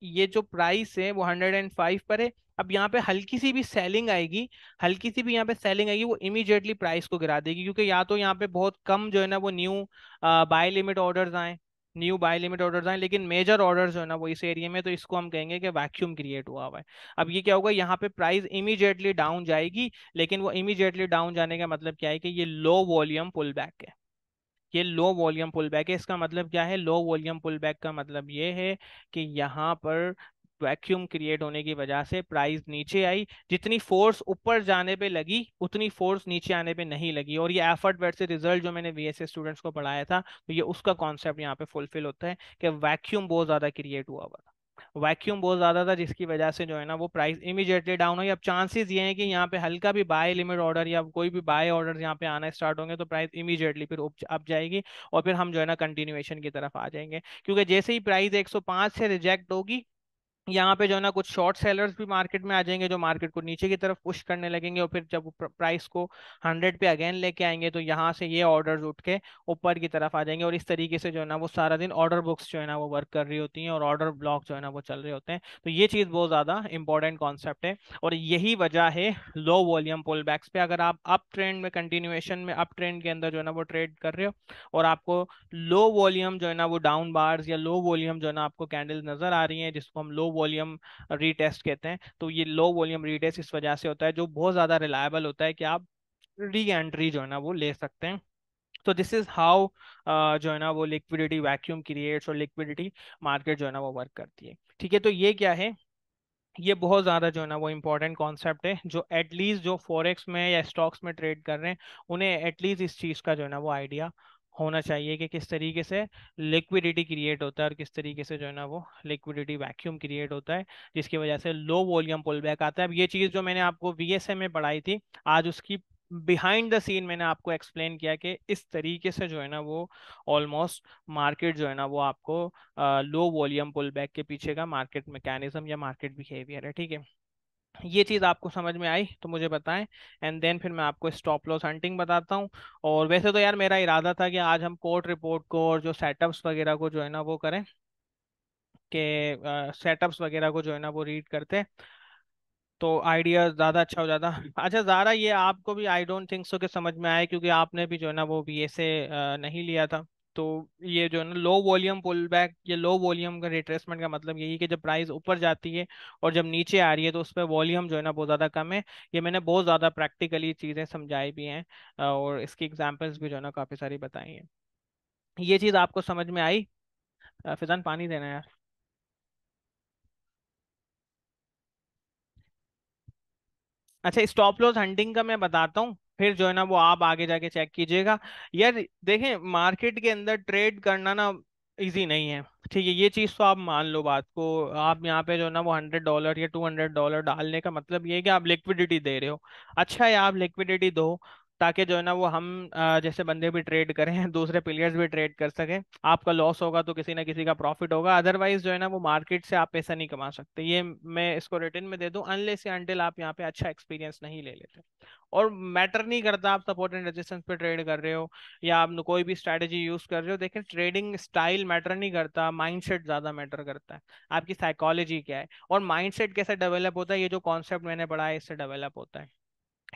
Speaker 1: ये जो प्राइस है वो 105 पर है। अब यहाँ पे हल्की सी भी सेलिंग आएगी, हल्की सी भी यहाँ पे सेलिंग आएगी, वो इमीडिएटली प्राइस को गिरा देगी, क्योंकि या तो यहाँ पे बहुत कम जो है ना वो न्यू बाय लिमिट ऑर्डर्स आए, न्यू बाय लिमिट ऑर्डर्स आए, लेकिन मेजर ऑर्डर्स जो है ना वो इस एरिया में, तो इसको हम कहेंगे कि वैक्यूम क्रिएट हुआ हुआ है। अब ये क्या होगा, यहाँ पे प्राइस इमीडिएटली डाउन जाएगी, लेकिन वो इमीडिएटली डाउन जाने का मतलब क्या है कि ये लो वॉल्यूम पुल बैक है। ये लो वॉल्यूम पुल बैक है। इसका मतलब क्या है, लो वॉल्यूम पुल बैक का मतलब ये है कि यहाँ पर वैक्यूम क्रिएट होने की वजह से प्राइस नीचे आई। जितनी फोर्स ऊपर जाने पे लगी उतनी फोर्स नीचे आने पे नहीं लगी, और ये एफर्ट वर्सेस रिजल्ट जो मैंने वीएसए स्टूडेंट्स को पढ़ाया था, तो ये उसका कॉन्सेप्ट यहाँ पे फुलफिल होता है कि वैक्यूम बहुत ज्यादा क्रिएट हुआ हुआ था। वैक्यूम बहुत ज्यादा था, जिसकी वजह से जो है ना वो प्राइस इमीडिएटली डाउन हुई। अब चांसेस ये हैं कि यहाँ पे हल्का भी बाय लिमिट ऑर्डर या कोई भी बाय ऑर्डर यहाँ पे आना स्टार्ट होंगे तो प्राइस इमीडिएटली फिर अप जाएगी, और फिर हम जो है ना कंटिन्यूएशन की तरफ आ जाएंगे। क्योंकि जैसे ही प्राइस 105 से रिजेक्ट होगी, यहाँ पे जो है ना कुछ शॉर्ट सेलर्स भी मार्केट में आ जाएंगे, जो मार्केट को नीचे की तरफ पुश करने लगेंगे, और फिर जब प्राइस को 100 पे अगेन लेके आएंगे तो यहाँ से ये ऑर्डर्स उठ के ऊपर की तरफ आ जाएंगे। और इस तरीके से जो है ना वो सारा दिन ऑर्डर बुक्स जो है ना वो वर्क कर रही होती हैं, और ऑर्डर ब्लॉक जो है ना वो चल रहे होते हैं। तो ये चीज़ बहुत ज़्यादा इंपॉर्टेंट कॉन्सेप्ट है, और यही वजह है लो वॉल्यूम पुल बैक्स पे। अगर आप अप ट्रेंड में, कंटिन्यूएशन में अप ट्रेंड के अंदर जो है ना वो ट्रेड कर रहे हो, और आपको लो वॉल्यूम जो है ना वो डाउन बार्स या लो वॉल्यूम जो है ना आपको कैंडल्स नजर आ रही हैं, जिसको हम लो वॉल्यूम रीटेस्ट कहते हैं, तो ये लो वॉल्यूम रीटेस्ट इस वजह से होता है, जो बहुत ज्यादा रिलायबल होता है कि आप री एंट्री जो है ना वो ले सकते हैं। तो दिस इज हाउ जो है ना वो लिक्विडिटी वैक्यूम क्रिएट्स, और लिक्विडिटी मार्केट जो है ना वो वर्क करती है। ठीक है, तो ये क्या है, ये बहुत ज़्यादा जो है ना वो इम्पोर्टेंट कॉन्सेप्ट है, जो एटलीस्ट जो फॉरेक्स में या स्टॉक्स में ट्रेड कर रहे हैं उन्हें एटलीस्ट इस चीज़ का जो है ना वो आइडिया होना चाहिए कि किस तरीके से लिक्विडिटी क्रिएट होता है, और किस तरीके से जो है ना वो लिक्विडिटी वैक्यूम क्रिएट होता है, जिसकी वजह से लो वॉल्यूम पुल बैक आता है। अब ये चीज़ जो मैंने आपको वीएसए में पढ़ाई थी, आज उसकी बिहाइंड द सीन मैंने आपको एक्सप्लेन किया कि इस तरीके से जो है ना वो ऑलमोस्ट मार्केट जो है ना वो आपको लो वॉल्यूम पुल बैक के पीछे का मार्केट मैकेनिज्म या मार्केट बिहेवियर है। ठीक है, ये चीज़ आपको समझ में आई तो मुझे बताएं, एंड देन फिर मैं आपको स्टॉप लॉस हंटिंग बताता हूँ। और वैसे तो यार मेरा इरादा था कि आज हम कोर्ट रिपोर्ट को और जो सेटअप्स वगैरह को जो है ना वो करें, कि सेटअप्स वगैरह को जो है ना वो रीड करते, तो आइडिया ज़्यादा अच्छा हो जाता। अच्छा ज़ारा, ये आपको भी आई डोंट थिंक सो कि समझ में आए, क्योंकि आपने भी जो है ना वो बीएसए नहीं लिया था। तो ये जो है ना लो वॉल्यूम पुल बैक, ये लो वॉल्यूम का रिट्रेसमेंट का मतलब यही कि जब प्राइस ऊपर जाती है और जब नीचे आ रही है तो उस पर वॉल्यूम जो है ना बहुत ज़्यादा कम है। ये मैंने बहुत ज़्यादा प्रैक्टिकली चीज़ें समझाई भी हैं, और इसकी एग्जांपल्स भी जो है ना काफ़ी सारी बताई हैं। ये चीज़ आपको समझ में आई? फिजान, पानी देना यार। अच्छा, स्टॉप लॉस हंटिंग का मैं बताता हूँ, फिर जो है ना वो आप आगे जाके चेक कीजिएगा। यार देखें, मार्केट के अंदर ट्रेड करना ना इजी नहीं है। ठीक है, ये चीज़ तो आप मान लो बात को। आप यहाँ पे जो है ना वो $100 या $200 डालने का मतलब ये है कि आप लिक्विडिटी दे रहे हो। अच्छा है, आप लिक्विडिटी दो, ताकि जो है ना वो हम जैसे बंदे भी ट्रेड करें, दूसरे प्लेयर्स भी ट्रेड कर सकें। आपका लॉस होगा तो किसी ना किसी का प्रॉफिट होगा, अदरवाइज जो है ना वो मार्केट से आप पैसा नहीं कमा सकते। ये मैं इसको रिटर्न में दे दूं, अनलेस या अनटिल आप यहाँ पे अच्छा एक्सपीरियंस नहीं ले लेते। और मैटर नहीं करता आप सपोर्ट एंड रेजिस्टेंस पे ट्रेड कर रहे हो या आप कोई भी स्ट्रैटेजी यूज कर रहे हो। देखिए, ट्रेडिंग स्टाइल मैटर नहीं करता, माइंडसेट ज्यादा मैटर करता है। आपकी साइकोलॉजी क्या है और माइंडसेट कैसे डेवलप होता है, ये जो कॉन्सेप्ट मैंने पढ़ा है इससे डेवलप होता है।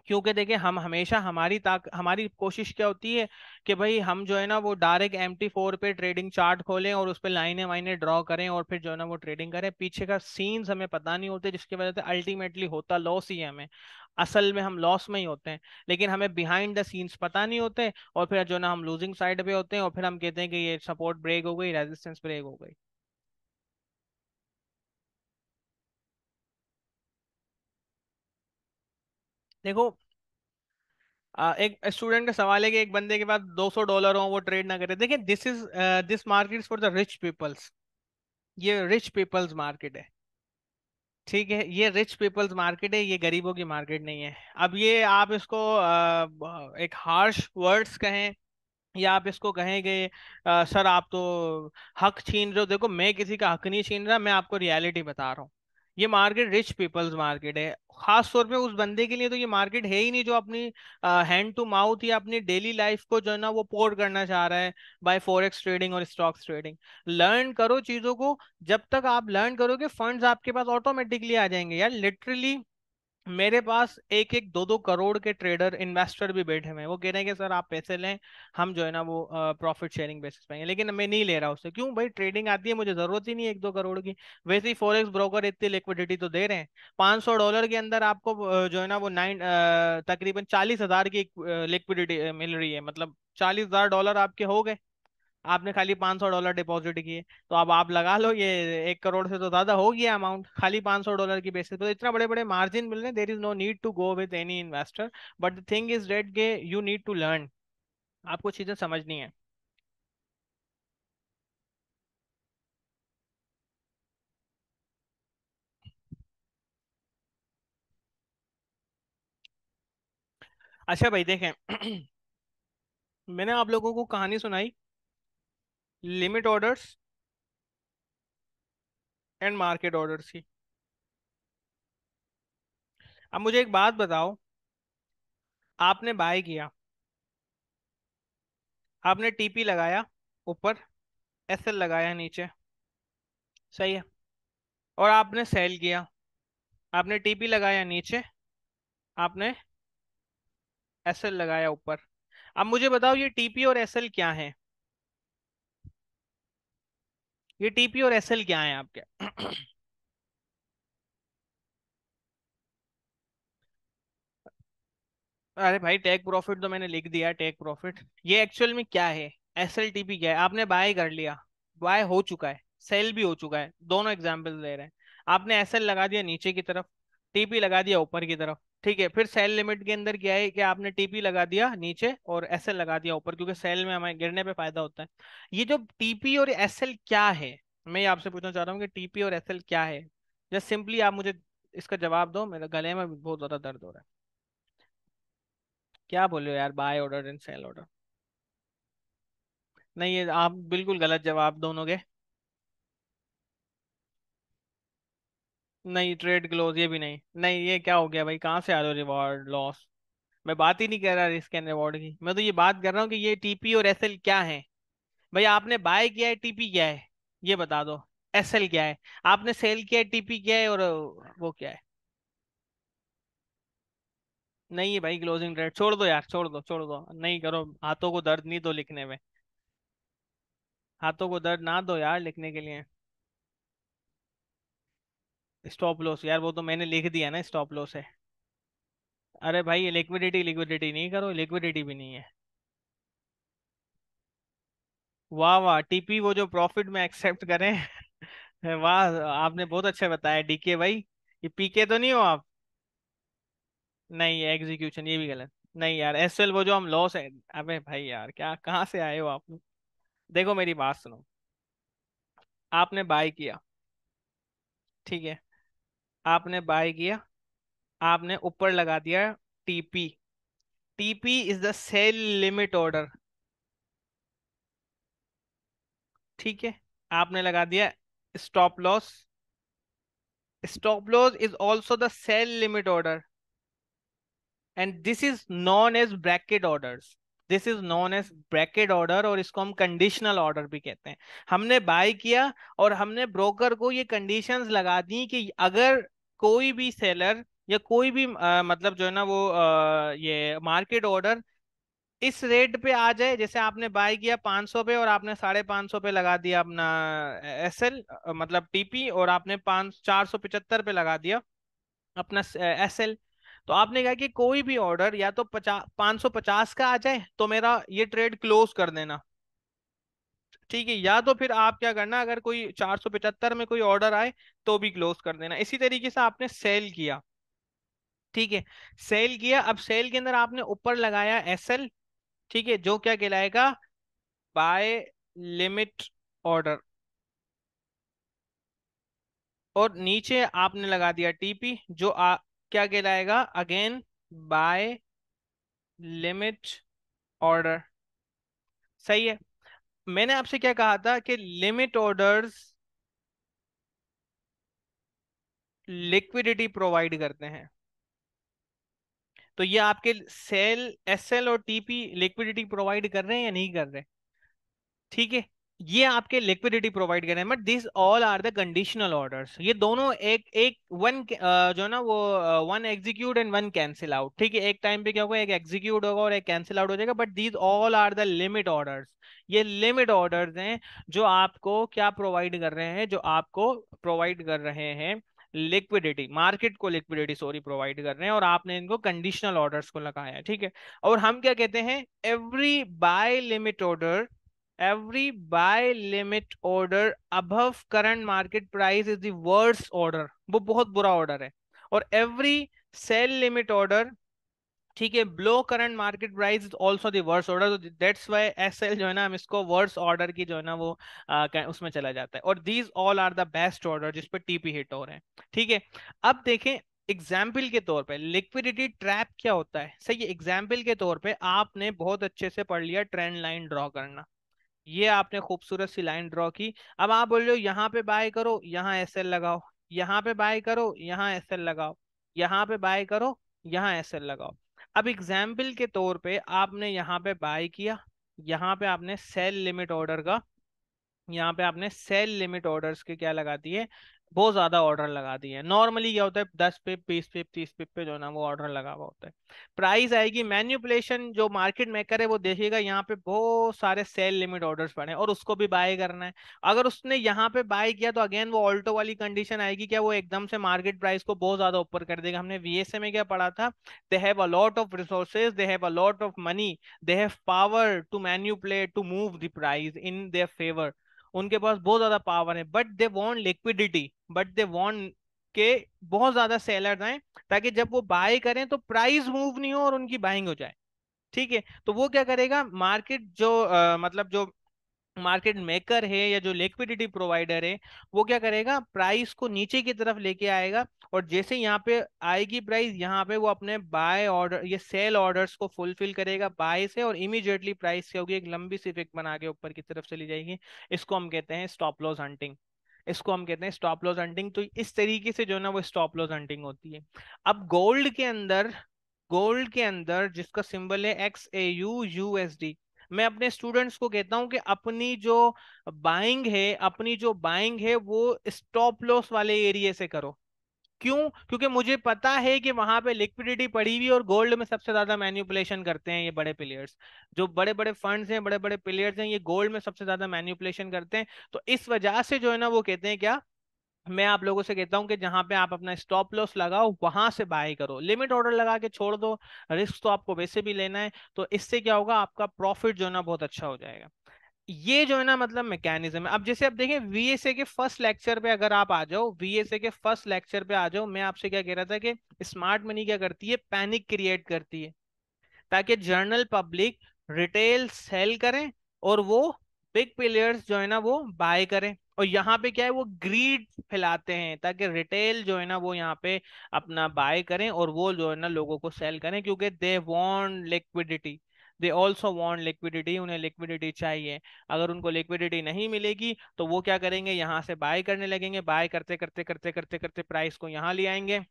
Speaker 1: क्योंकि देखिए, हम हमेशा हमारी कोशिश क्या होती है कि भाई हम जो है ना वो डायरेक्ट MT4 पे ट्रेडिंग चार्ट खोलें और उस पे लाइनें वाइनें ड्रॉ करें और फिर जो है ना वो ट्रेडिंग करें। पीछे का सीन्स हमें पता नहीं होते, जिसकी वजह से अल्टीमेटली होता लॉस ही है हमें। असल में हम लॉस में ही होते हैं, लेकिन हमें बिहाइंड द सीन्स पता नहीं होते, और फिर जो है ना हम लूजिंग साइड पे होते हैं, और फिर हम कहते हैं कि ये सपोर्ट ब्रेक हो गई, रेजिस्टेंस ब्रेक हो गई। देखो, एक स्टूडेंट का सवाल है कि एक बंदे के पास $200 हो, वो ट्रेड ना करे। देखिए, this market for the rich peoples. ये रिच पीपल्स मार्केट है। ठीक है, ये रिच पीपल्स मार्केट है, ये गरीबों की मार्केट नहीं है। अब ये आप इसको एक हार्श वर्ड्स कहें या आप इसको कहेंगे सर आप तो हक छीन रहे हो, देखो मैं किसी का हक नहीं छीन रहा, मैं आपको रियलिटी बता रहा हूँ। ये मार्केट रिच पीपल्स मार्केट है। खास तौर पे उस बंदे के लिए तो ये मार्केट है ही नहीं जो अपनी हैंड टू माउथ या अपनी डेली लाइफ को जो है ना वो पोर करना चाह रहा है बाय फॉरेक्स ट्रेडिंग और स्टॉक्स ट्रेडिंग। लर्न करो चीजों को। जब तक आप लर्न करोगे फंड्स आपके पास ऑटोमेटिकली आ जाएंगे यार, लिटरली। मेरे पास एक एक दो दो करोड़ के ट्रेडर इन्वेस्टर भी बैठे हुए हैं, वो कह रहे हैं कि सर आप पैसे लें, हम जो है ना वो प्रॉफिट शेयरिंग बेसिस पे हैं। लेकिन मैं नहीं ले रहा उससे, क्यों भाई? ट्रेडिंग आती है, मुझे जरूरत ही नहीं है 1-2 करोड़ की। वैसे ही फॉरेक्स ब्रोकर इतनी लिक्विडिटी तो दे रहे हैं। $500 के अंदर आपको जो है ना वो तकरीबन 40,000 की लिक्विडिटी मिल रही है, मतलब $40,000 आपके हो गए। आपने खाली $500 डिपॉजिट किए, तो अब आप लगा लो, ये 1 करोड़ से तो ज्यादा हो गया अमाउंट खाली $500 की बेसिस पे। तो इतना बड़े बड़े मार्जिन मिल रहे हैं, there is no need to go with any investor. But the thing is that के यू नीड टू लर्न, आपको चीजें समझनी है। अच्छा भाई देखें, मैंने आप लोगों को कहानी सुनाई limit orders and market orders की। अब मुझे एक बात बताओ, आपने बाय किया, आपने टीपी लगाया ऊपर, एसएल लगाया नीचे, सही है, और आपने सेल किया, आपने टीपी लगाया नीचे, आपने एसएल लगाया ऊपर। अब मुझे बताओ ये टीपी और एसएल क्या है? ये टीपी और एसएल क्या है आपके? अरे भाई टेक प्रॉफिट तो मैंने लिख दिया, टेक प्रॉफिट। ये एक्चुअल में क्या है? एसएलटीपी क्या है? आपने बाय कर लिया, बाय हो चुका है, सेल भी हो चुका है, दोनों एग्जांपल दे रहे हैं। आपने एसएल लगा दिया नीचे की तरफ, टीपी लगा दिया ऊपर की तरफ, ठीक है। फिर सेल लिमिट के अंदर क्या है कि आपने टीपी लगा दिया नीचे और एसएल लगा दिया ऊपर, क्योंकि सेल में हमें गिरने पे फायदा होता है। ये जो टीपी और एसएल क्या है, मैं ये आपसे पूछना चाह रहा हूँ कि टीपी और एसएल क्या है। जस्ट सिंपली आप मुझे इसका जवाब दो, मेरे गले में बहुत ज्यादा दर्द हो रहा है। क्या बोल रहे हो यार, buy order and sell order? नहीं, ये आप बिल्कुल गलत जवाब दोनों के। नहीं, ट्रेड क्लोज ये भी नहीं। नहीं, ये क्या हो गया भाई, कहाँ से आ रहे हो रिवॉर्ड लॉस? मैं बात ही नहीं कर रहा रिस्क एंड रिवॉर्ड की, मैं तो ये बात कर रहा हूँ कि ये टीपी और एसएल क्या है। भाई आपने बाय किया है, टीपी क्या है ये बता दो। एसएल क्या है? आपने सेल किया है, टीपी क्या है, और वो क्या है? नहीं है भाई, क्लोजिंग ट्रेड छोड़ दो यार, छोड़ दो छोड़ दो, नहीं करो, हाथों को दर्द नहीं दो लिखने में। हाथों को दर्द ना दो यार लिखने के लिए। स्टॉप लॉस यार, वो तो मैंने लिख दिया ना, स्टॉप लॉस है। अरे भाई ये लिक्विडिटी, लिक्विडिटी नहीं करो, लिक्विडिटी भी नहीं है। वाह वाह, टीपी वो जो प्रॉफिट में एक्सेप्ट करें। वाह, आपने बहुत अच्छा बताया डीके भाई। ये पीके तो नहीं हो आप? नहीं, एग्जीक्यूशन ये भी गलत। नहीं यार, एसएल वो जो हम लॉस है। अबे भाई यार, क्या कहाँ से आए हो आप? देखो मेरी बात सुनो, आपने बाय किया, ठीक है, आपने बाय किया, आपने ऊपर लगा दिया TP. TP is the sell limit order, ठीक है। आपने लगा दिया stop loss. Stop loss is also the sell limit order, and this is known as bracket orders. This is known as bracket order, और इसको हम कंडीशनल ऑर्डर भी कहते हैं। हमने बाय किया और हमने ब्रोकर को ये कंडीशंस लगा दी कि अगर कोई भी सेलर या कोई भी मतलब जो है ना वो ये मार्केट ऑर्डर इस रेट पे आ जाए, जैसे आपने बाय किया 500 पे और आपने 550 पे लगा दिया अपना एसएल, मतलब टीपी, और आपने 475 पे लगा दिया अपना एसएल। तो आपने कहा कि कोई भी ऑर्डर या तो 550 का आ जाए तो मेरा ये ट्रेड क्लोज कर देना, ठीक है, या तो फिर आप क्या करना, अगर कोई 475 में कोई ऑर्डर आए तो भी क्लोज कर देना। इसी तरीके से आपने सेल किया, ठीक है। सेल किया, अब सेल के अंदर आपने ऊपर लगाया एसएल, ठीक है, जो क्या कहलाएगा, बाय लिमिट ऑर्डर, और नीचे आपने लगा दिया टीपी, जो क्या कहलाएगा, अगेन बाय लिमिट ऑर्डर, सही है। मैंने आपसे क्या कहा था कि लिमिट ऑर्डर्स लिक्विडिटी प्रोवाइड करते हैं। तो ये आपके सेल, एसएल और टीपी लिक्विडिटी प्रोवाइड कर रहे हैं या नहीं कर रहे? ठीक है, ये आपके लिक्विडिटी प्रोवाइड कर रहे हैं, but this all are the conditional orders. ये दोनों एक एक वन जो है ना वो one execute and one cancel out, ठीक है। एक टाइम पे क्या होगा, एक एग्जीक्यूट होगा और एक कैंसिल आउट हो जाएगा, but these all are the limit orders. ये लिमिट ऑर्डर्स हैं जो आपको क्या प्रोवाइड कर रहे हैं, जो आपको प्रोवाइड कर रहे हैं लिक्विडिटी, मार्केट को लिक्विडिटी सॉरी प्रोवाइड कर रहे हैं, और आपने इनको कंडीशनल ऑर्डर्स को लगाया है, ठीक है। और हम क्या कहते हैं, every buy limit order, every buy limit order above current market price is the worst order, वो बहुत बुरा ऑर्डर है। और every sell limit order, ठीक है, below current market price is also the worst order. That's why SL जो है ना, हम इसको वर्स्ट ऑर्डर की जो है ना वो उसमें चला जाता है। और these all are the best order जिस पे टीपी हिट हो रहे हैं, ठीक है। अब देखें, एग्जाम्पल के तौर पे लिक्विडिटी ट्रैप क्या होता है, सही है। एग्जाम्पल के तौर पे आपने बहुत अच्छे से पढ़ लिया ट्रेंड लाइन ड्रॉ करना, ये आपने खूबसूरत सी लाइन ड्रॉ की। अब आप बोल रहे हो यहाँ पे बाय करो, यहाँ एसएल लगाओ, यहाँ पे बाय करो, यहाँ एसएल लगाओ, यहाँ पे बाय करो, यहाँ एसएल लगाओ। अब एग्जाम्पल के तौर पे आपने यहाँ पे बाय किया, यहाँ पे आपने सेल लिमिट ऑर्डर का, यहाँ पे आपने सेल लिमिट ऑर्डर्स के क्या लगा दिए, बहुत ज्यादा ऑर्डर लगा दिए। नॉर्मली क्या होता है 10 पिप 20 पिप 30 पिप पे जो है ना वो ऑर्डर लगा हुआ होता है। प्राइस आएगी, मैन्युपुलेशन जो मार्केट मेकर है वो देखेगा यहाँ पे बहुत सारे सेल लिमिट ऑर्डर्स पड़े हैं और उसको भी बाय करना है। अगर उसने यहाँ पे बाय किया तो अगेन वो ऑल्टो वाली कंडीशन आएगी, क्या वो एकदम से मार्केट प्राइस को बहुत ज्यादा ऊपर कर देगा। हमने वीएसए में क्या पढ़ा था, they have a lot of resources, they have a lot of money, they have power to manipulate to move the price in their favour. उनके पास बहुत ज्यादा पावर है, but they want liquidity, but they want के बहुत ज्यादा sellers आए ताकि जब वो बाय करें तो प्राइस मूव नहीं हो और उनकी बाइंग हो जाए। ठीक है, तो वो क्या करेगा, मार्केट जो मतलब जो मार्केट मेकर है या जो लिक्विडिटी प्रोवाइडर है, वो क्या करेगा, प्राइस को नीचे की तरफ लेके आएगा। और जैसे यहाँ पे आएगी प्राइस, यहाँ पे वो अपने बाय ऑर्डर, ये सेल ऑर्डर्स को फुलफिल करेगा बाय से, और इमीडिएटली प्राइस क्या होगी, एक लंबी सी इफेक्ट बना के ऊपर की तरफ चली जाएगी। इसको हम कहते हैं स्टॉप लॉस हंटिंग। इसको हम कहते हैं स्टॉप लॉस हंटिंग। तो इस तरीके से जो है ना वो स्टॉप लॉस हंटिंग होती है। अब गोल्ड के अंदर जिसका सिंबल है XAU USD, मैं अपने स्टूडेंट्स को कहता हूं कि अपनी जो बाइंग है वो स्टॉप लॉस वाले एरिया से करो। क्यों? क्योंकि मुझे पता है कि वहां पे लिक्विडिटी पड़ी हुई है और गोल्ड में सबसे ज्यादा मैन्युपुलेशन करते हैं ये बड़े प्लेयर्स। जो बड़े बड़े फंड्स हैं, बड़े बड़े प्लेयर्स हैं, ये गोल्ड में सबसे ज्यादा मैन्युपुलेशन करते हैं। तो इस वजह से जो है ना वो कहते हैं क्या, मैं आप लोगों से कहता हूं कि जहां पे आप अपना स्टॉप लॉस लगाओ वहां से बाय करो, लिमिट ऑर्डर लगा के छोड़ दो। रिस्क तो आपको वैसे भी लेना है, तो इससे क्या होगा, आपका प्रॉफिट जो है ना बहुत अच्छा हो जाएगा। ये जो है ना मतलब मैकेनिज्म है। अब जैसे आप देखें वीएसए के फर्स्ट लेक्चर पे अगर आप आ जाओ, वीएसए के फर्स्ट लेक्चर पे आ जाओ, मैं आपसे क्या कह रहा था कि स्मार्ट मनी क्या करती है, पैनिक क्रिएट करती है ताकि जनरल पब्लिक रिटेल सेल करें और वो बिग प्लेयर्स जो है ना वो बाय करें। और यहाँ पे क्या है, वो ग्रीड फैलाते हैं ताकि रिटेल जो है ना वो यहाँ पे अपना बाय करें और वो जो है ना लोगों को सेल करें, क्योंकि दे want liquidity, they also want liquidity, उन्हें लिक्विडिटी चाहिए। अगर उनको लिक्विडिटी नहीं मिलेगी तो वो क्या करेंगे, यहाँ से बाय करने लगेंगे, बाय करते करते करते करते करते प्राइस को यहाँ ले आएंगे।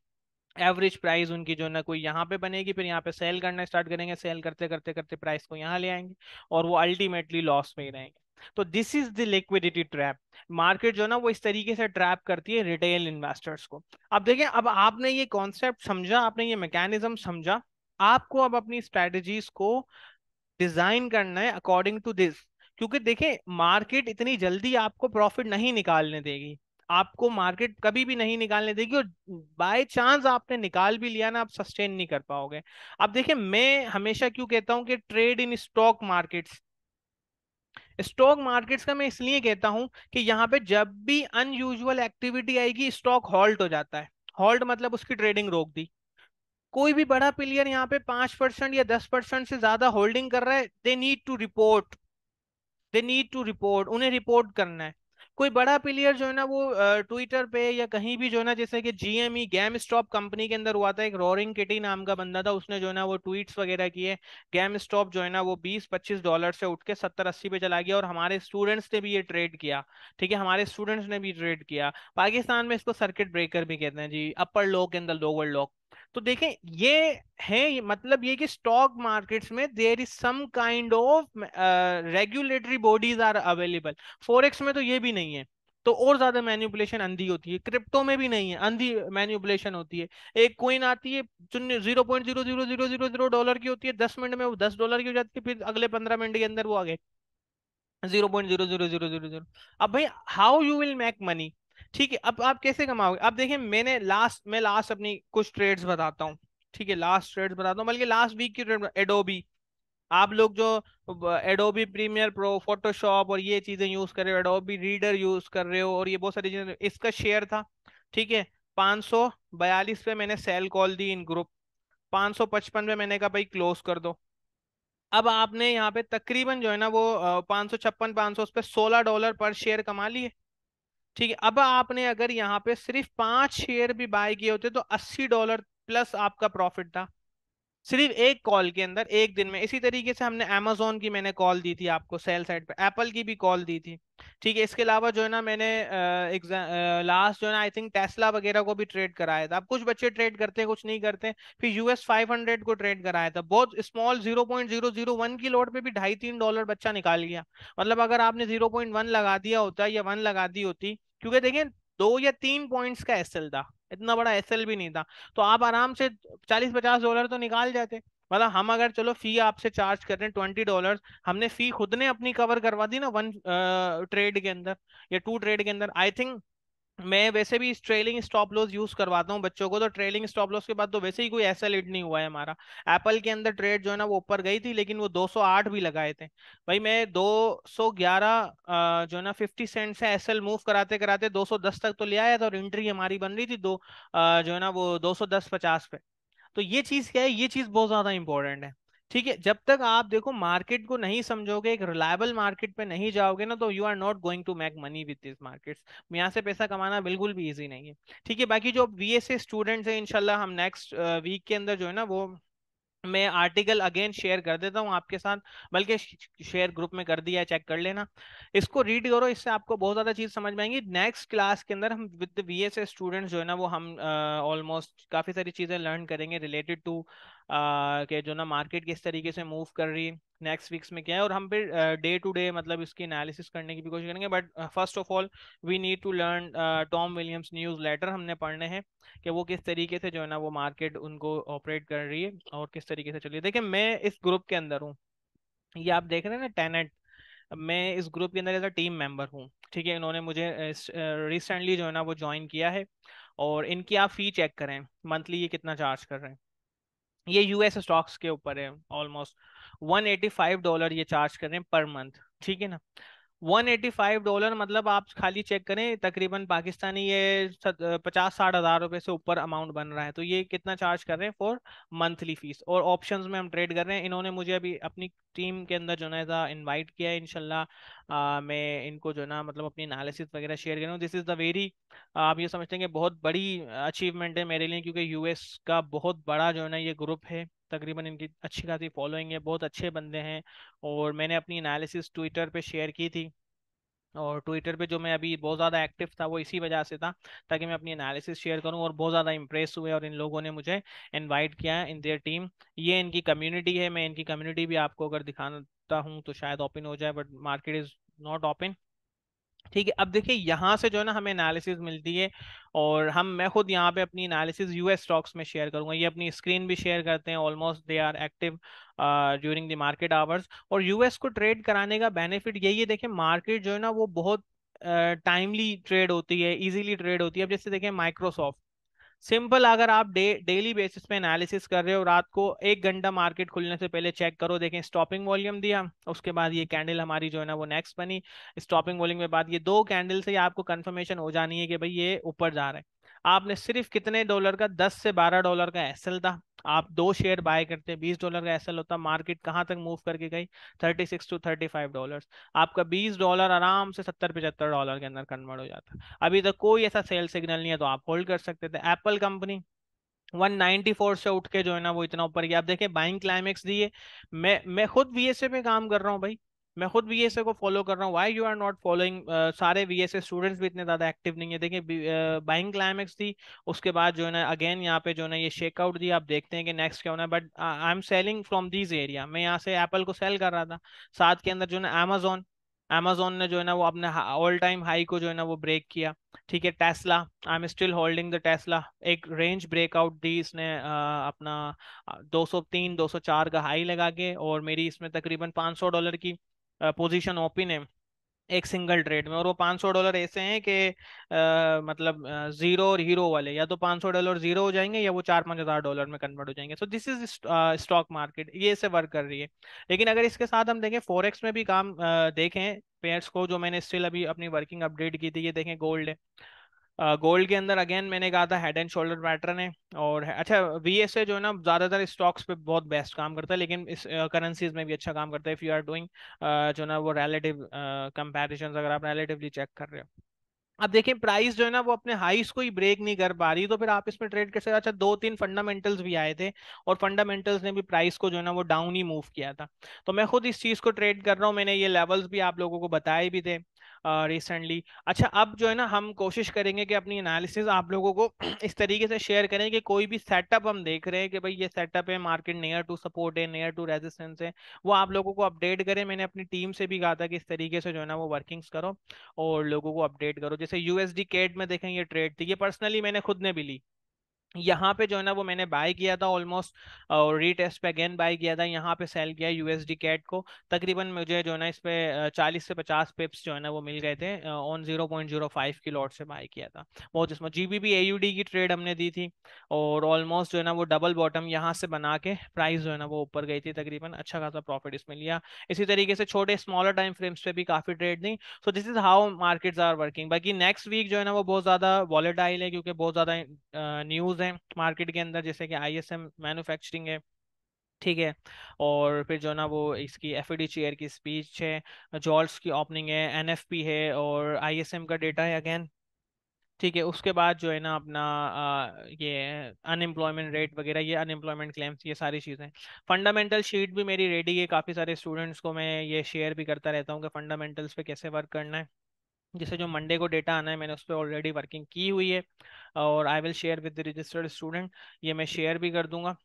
Speaker 1: एवरेज प्राइस उनकी जो ना कोई यहाँ पे बनेगी, फिर यहाँ पे सेल करना स्टार्ट करेंगे, सेल करते करते करते प्राइस को यहाँ ले आएंगे और वो अल्टीमेटली लॉस में ही रहेंगे। तो this is the liquidity trap. Market जो ना वो इस तरीके से ट्रैप करती है रिटेल इन्वेस्टर्स को। अब देखिए, अब आपने ये कॉन्सेप्ट समझा, आपने ये मैकेनिज्म समझा, आपको अब अपनी स्ट्रेटजीज को डिजाइन करना है अकॉर्डिंग टू दिस। क्योंकि देखिए मार्केट इतनी जल्दी आपको प्रॉफिट नहीं निकालने देगी, आपको मार्केट कभी भी नहीं निकालने देगी, और बाय चांस आपने निकाल भी लिया ना, आप सस्टेन नहीं कर पाओगे। अब देखिए, मैं हमेशा क्यों कहता हूं कि ट्रेड इन स्टॉक मार्केट्स का मैं इसलिए कहता हूं कि यहाँ पे जब भी अनयूजुअल एक्टिविटी आएगी स्टॉक हॉल्ट हो जाता है। हॉल्ट मतलब उसकी ट्रेडिंग रोक दी। कोई भी बड़ा प्लेयर यहाँ पे 5% या 10% से ज्यादा होल्डिंग कर रहा है, दे नीड टू रिपोर्ट, उन्हें रिपोर्ट करना है। कोई बड़ा प्लेयर जो है ना वो ट्विटर पे या कहीं भी जो है ना, जैसे कि जीएमई गेम स्टॉप कंपनी के अंदर हुआ था, एक रोरिंग किटी नाम का बंदा था, उसने जो है ना वो ट्वीट्स वगैरह किए। गेम स्टॉप जो है ना वो $20-25 से उठ के 70-80 पे चला गया, और हमारे स्टूडेंट्स ने भी ये ट्रेड किया। ठीक है, हमारे स्टूडेंट्स ने भी ट्रेड किया। पाकिस्तान में इसको सर्किट ब्रेकर भी कहते हैं जी, अपर लो के अंदर लोअर लो। तो देखें, ये है मतलब ये कि स्टॉक मार्केट्स में there is some kind of regulatory bodies are available. Forex में तो ये भी नहीं है, तो और ज्यादा मैनिपुलेशन अंधी होती है। क्रिप्टो में भी नहीं है, अंधी मैनिपुलेशन होती है। एक कोइन आती है, 0.00000 की होती है, 10 मिनट में वो $10 की हो जाती है, फिर अगले 15 मिनट के अंदर वो आ गए 0.00000। अब भाई, how you will make money? ठीक है, अब आप कैसे कमाओगे? अब देखिए, मैं लास्ट अपनी कुछ ट्रेड्स बताता हूँ। ठीक है, लास्ट ट्रेड्स बताता हूँ, बल्कि लास्ट वीक की ट्रेड। एडोबी, आप लोग जो एडोबी प्रीमियर प्रो, फोटोशॉप और ये चीजें यूज कर रहे हो, एडोबी रीडर यूज कर रहे हो, और ये बहुत सारी चीजें, इसका शेयर था, ठीक है, 542 पे मैंने सेल कॉल दी इन ग्रुप, 555 पे मैंने कहा भाई क्लोज कर दो। अब आपने यहाँ पे तकरीबन जो है ना वो 556 500 उस पे $16 पर शेयर कमा लिए। ठीक है, अब आपने अगर यहाँ पे सिर्फ 5 शेयर भी बाय किए होते तो $80 प्लस आपका प्रॉफिट था, सिर्फ एक कॉल के अंदर, एक दिन में। इसी तरीके से हमने amazon की मैंने कॉल दी थी आपको सेल साइड पे, एप्पल की भी कॉल दी थी। ठीक है, इसके अलावा जो है ना मैंने लास्ट जो है ना आई थिंक टेस्ला वगैरह को भी ट्रेड कराया था। अब कुछ बच्चे ट्रेड करते हैं, कुछ नहीं करते। फिर US 500 को ट्रेड कराया था, बहुत स्मॉल 0.001 की लोड पे भी $2.5-3 बच्चा निकाल गया। मतलब अगर आपने 0.1 लगा दिया होता या 1 लगा दी होती, क्योंकि देखिए 2 या 3 पॉइंट्स का एसएल था, इतना बड़ा एसएल भी नहीं था, तो आप आराम से $40-50 तो निकाल जाते। मतलब हम अगर चलो फी आपसे चार्ज कर रहे हैं $20, हमने फी खुद ने अपनी कवर करवा दी ना 1 ट्रेड के अंदर या 2 ट्रेड के अंदर। आई थिंक मैं वैसे भी ट्रेलिंग स्टॉप लॉस यूज करवाता हूँ बच्चों को, तो ट्रेलिंग स्टॉप लॉस के बाद तो वैसे ही कोई ऐसा लीड नहीं हुआ है हमारा। एप्पल के अंदर ट्रेड जो है ना वो ऊपर गई थी, लेकिन वो 208 भी लगाए थे। भाई मैं 211 जो है ना 50 सेंट से एसएल मूव कराते कराते 210 तक तो ले आया था, और एंट्री हमारी बन रही थी जो है ना वो 210-50 पे। तो ये चीज क्या है, ये चीज बहुत ज्यादा इंपॉर्टेंट है। ठीक है, जब तक आप देखो मार्केट को नहीं समझोगे, एक रिलायबल मार्केट पे नहीं जाओगे ना, तो you are not going to make money with this markets. यहाँ से पैसा कमाना बिल्कुल भी इजी नहीं है। ठीक है, बाकी जो बीएसए स्टूडेंट्स हैं, इंशाल्लाह हम नेक्स्ट वीक के अंदर जो है ना वो मैं आर्टिकल अगेन शेयर कर देता हूँ आपके साथ, बल्कि शेयर ग्रुप में कर दिया है, चेक कर लेना। इसको रीड करो, इससे आपको बहुत ज़्यादा चीज़ समझ में आएंगी। नेक्स्ट क्लास के अंदर हम विद वीएसए स्टूडेंट्स जो है ना वो हम ऑलमोस्ट काफ़ी सारी चीज़ें लर्न करेंगे रिलेटेड टू कि जो ना मार्केट किस तरीके से मूव कर रही है, नेक्स्ट वीक्स में क्या है, और हम फिर डे टू डे मतलब इसकी एनालिसिस करने की भी कोशिश करेंगे। But first of all we need to learn Tom Williams newsletter हमने पढ़ने हैं, कि वो किस तरीके से जो है ना वो मार्केट उनको ऑपरेट कर रही है और किस तरीके से चल रही है। देखिए मैं इस ग्रुप के अंदर हूँ, ये आप देख रहे हैं ना टेनेट, मैं इस ग्रुप के अंदर एज अ टीम मेंबर हूँ। ठीक है, इन्होंने मुझे रिसेंटली जो है ना वो ज्वाइन किया है, और इनकी आप फी चेक करें मंथली ये कितना चार्ज कर रहे हैं। ये यूएस स्टॉक्स के ऊपर है, ऑलमोस्ट $185 ये चार्ज कर रहे हैं पर मंथ। ठीक है ना, $185 मतलब आप खाली चेक करें, तकरीबन पाकिस्तानी ये 50-60 हज़ार रुपए से ऊपर अमाउंट बन रहा है। तो ये कितना चार्ज कर रहे हैं फॉर मंथली फीस, और ऑप्शंस में हम ट्रेड कर रहे हैं। इन्होंने मुझे अभी अपनी टीम के अंदर जो है इनवाइट किया है, इंशाल्लाह मैं इनको जो है ना मतलब अपनी एनालिसिस वगैरह शेयर करूँ। दिस इज़ द वेरी, आप ये समझते हैं कि बहुत बड़ी अचीवमेंट है मेरे लिए, क्योंकि यूएस का बहुत बड़ा जो है ना ये ग्रुप है, तकरीबन इनकी अच्छी खासी फॉलोइंग है, बहुत अच्छे बंदे हैं। और मैंने अपनी एनालिसिस ट्विटर पे शेयर की थी, और ट्विटर पे जो मैं अभी बहुत ज़्यादा एक्टिव था वो इसी वजह से था, ताकि मैं अपनी एनालिसिस शेयर करूं, और बहुत ज़्यादा इंप्रेस हुए और इन लोगों ने मुझे इनवाइट किया इन देयर टीम। ये इनकी कम्युनिटी है, मैं इनकी कम्युनिटी भी आपको अगर दिखाता हूं तो शायद ओपन हो जाए, but market is not open. ठीक है, अब देखिए यहाँ से जो है ना हमें एनालिसिस मिलती है, और मैं खुद यहाँ पे अपनी एनालिसिस यूएस स्टॉक्स में शेयर करूंगा। ये अपनी स्क्रीन भी शेयर करते हैं, almost they are active during the market hours. और यूएस को ट्रेड कराने का बेनिफिट यही है, देखिए मार्केट जो है ना वो बहुत टाइमली ट्रेड होती है, इजीली ट्रेड होती है। अब जैसे देखें माइक्रोसॉफ्ट, सिंपल, अगर आप डेली बेसिस पे एनालिसिस कर रहे हो, रात को 1 घंटा मार्केट खुलने से पहले चेक करो, देखें स्टॉपिंग वॉल्यूम दिया, उसके बाद ये कैंडल हमारी जो है ना वो नेक्स्ट बनी, स्टॉपिंग वॉल्यूम के बाद ये 2 कैंडल से आपको कंफर्मेशन हो जानी है कि भाई ये ऊपर जा रहा है। आपने सिर्फ कितने डॉलर का, $10 से $12 का एसएल था, आप 2 शेयर बाय करते, $20 का एसएल होता, मार्केट कहाँ तक मूव करके गई, $36 to $35। आपका $20 आराम से $70-75 के अंदर कन्वर्ट हो जाता। अभी तक कोई ऐसा सेल सिग्नल नहीं है, तो आप होल्ड कर सकते थे। एप्पल कंपनी 194 से उठ के जो है ना वो इतना ऊपर गया। आप देखें बाइंग क्लाइमेक्स दिए, मैं खुद वीएसए पे काम कर रहा हूँ भाई, मैं खुद वीएसए को फॉलो कर रहा हूँ। Why you are not following, सारे वीएसए स्टूडेंट्स भी इतने ज्यादा एक्टिव नहीं है। देखिए बाइंग क्लाइमेक्स थी, उसके बाद जो है ना अगेन यहाँ पे जो है ना ये शेकआउट दिया। आप देखते हैं कि नेक्स्ट क्या होना है, but I am selling from this area. मैं यहाँ से एप्पल को सेल कर रहा था, साथ के अंदर जो है ना अमेजोन, अमेजोन ने जो है ना वो अपने ऑल टाइम हाई को जो है ना वो ब्रेक किया। ठीक है, Tesla, I am still holding the Tesla, एक रेंज ब्रेकआउट दी इसने अपना 203-204 का हाई लगा के, और मेरी इसमें तकरीबन $500 की पोजीशन ओपन है एक सिंगल ट्रेड में। और वो $500 ऐसे हैं कि मतलब जीरो और हीरो वाले, या तो $500 जीरो हो जाएंगे, या वो 4-5 हज़ार डॉलर में कन्वर्ट हो जाएंगे। सो दिस इज स्टॉक मार्केट, ये से वर्क कर रही है। लेकिन अगर इसके साथ हम देखें फॉरेक्स में भी काम देखें पेयर्स को, जो मैंने स्टिल अभी अपनी वर्किंग अपडेट की थी, ये देखें गोल्ड है। गोल्ड के अंदर अगेन मैंने कहा था हेड एंड शोल्डर पैटर्न है। और अच्छा वीएसए जो है ना ज्यादातर स्टॉक्स पे बहुत बेस्ट काम करता है, लेकिन इस करेंसीज में भी अच्छा काम करता है, इफ यू आर डूइंग जो ना वो रिलेटिव कंपैरिजन, अगर आप रिलेटिवली चेक कर रहे हो। अब देखिए प्राइस जो है ना वो अपने हाईस को ही ब्रेक नहीं कर पा रही, तो फिर आप इसमें ट्रेड कैसे? अच्छा, दो तीन फंडामेंटल्स भी आए थे और फंडामेंटल्स ने भी प्राइस को जो है ना वो डाउन ही मूव किया था। तो मैं खुद इस चीज को ट्रेड कर रहा हूँ, मैंने ये लेवल्स भी आप लोगों को बताए भी थे रिसेंटली। अच्छा, अब जो है ना हम कोशिश करेंगे कि अपनी एनालिसिस आप लोगों को इस तरीके से शेयर करें कि कोई भी सेटअप हम देख रहे हैं कि भाई ये सेटअप है, मार्केट नियर टू सपोर्ट है, नियर टू रेजिस्टेंस है, वो आप लोगों को अपडेट करें। मैंने अपनी टीम से भी कहा था कि इस तरीके से जो है ना वो वर्किंग्स करो और लोगों को अपडेट करो। जैसे यूएसडी कैट में देखें, ये ट्रेड थी, ये पर्सनली मैंने खुद ने भी ली। यहाँ पे जो है ना वो मैंने बाय किया था ऑलमोस्ट, और रीटेस्ट पे अगेन बाय किया था, यहाँ पे सेल किया यूएसडी कैट को। तकरीबन मुझे जो है ना इस पे 40 से 50 पिप्स जो है ना वो मिल गए थे, ऑन 0.05 की लॉट से बाय किया था। बहुत इसमें जीबीपी एयूडी की ट्रेड हमने दी थी, और ऑलमोस्ट जो है ना वो डबल बॉटम यहाँ से बना के प्राइस जो है ना वो ऊपर गई थी, तकरीबन अच्छा खासा प्रॉफिट इसमें लिया। इसी तरीके से छोटे स्मॉलर टाइम फ्रेम्स पे भी काफी ट्रेड दी। So this is how markets are working. बाकी नेक्स्ट वीक जो है ना वो बहुत ज्यादा वॉलेटाइल है, क्योंकि बहुत ज्यादा न्यूज़ है मार्केट के अंदर, जैसे कि आईएसएम मैन्युफैक्चरिंग है, ठीक है, और फिर जो है ना वो इसकी एफईडी चेयर की स्पीच है, जॉल्ट्स की ओपनिंग है, एनएफपी है, और आईएसएम का डेटा है अगेन, ठीक है। उसके बाद जो है ना अपना ये अनएम्प्लॉयमेंट रेट वगैरह, ये अनएम्प्लॉयमेंट क्लेम्स, ये सारी चीज़ें। फंडामेंटल शीट भी मेरी रेडी है, काफ़ी सारे स्टूडेंट्स को मैं ये शेयर भी करता रहता हूँ कि फंडामेंटल्स पे कैसे वर्क करना है। जैसे जो मंडे को डेटा आना है, मैंने उस पर ऑलरेडी वर्किंग की हुई है, और I will share with the registered student, ये मैं शेयर भी कर दूंगा।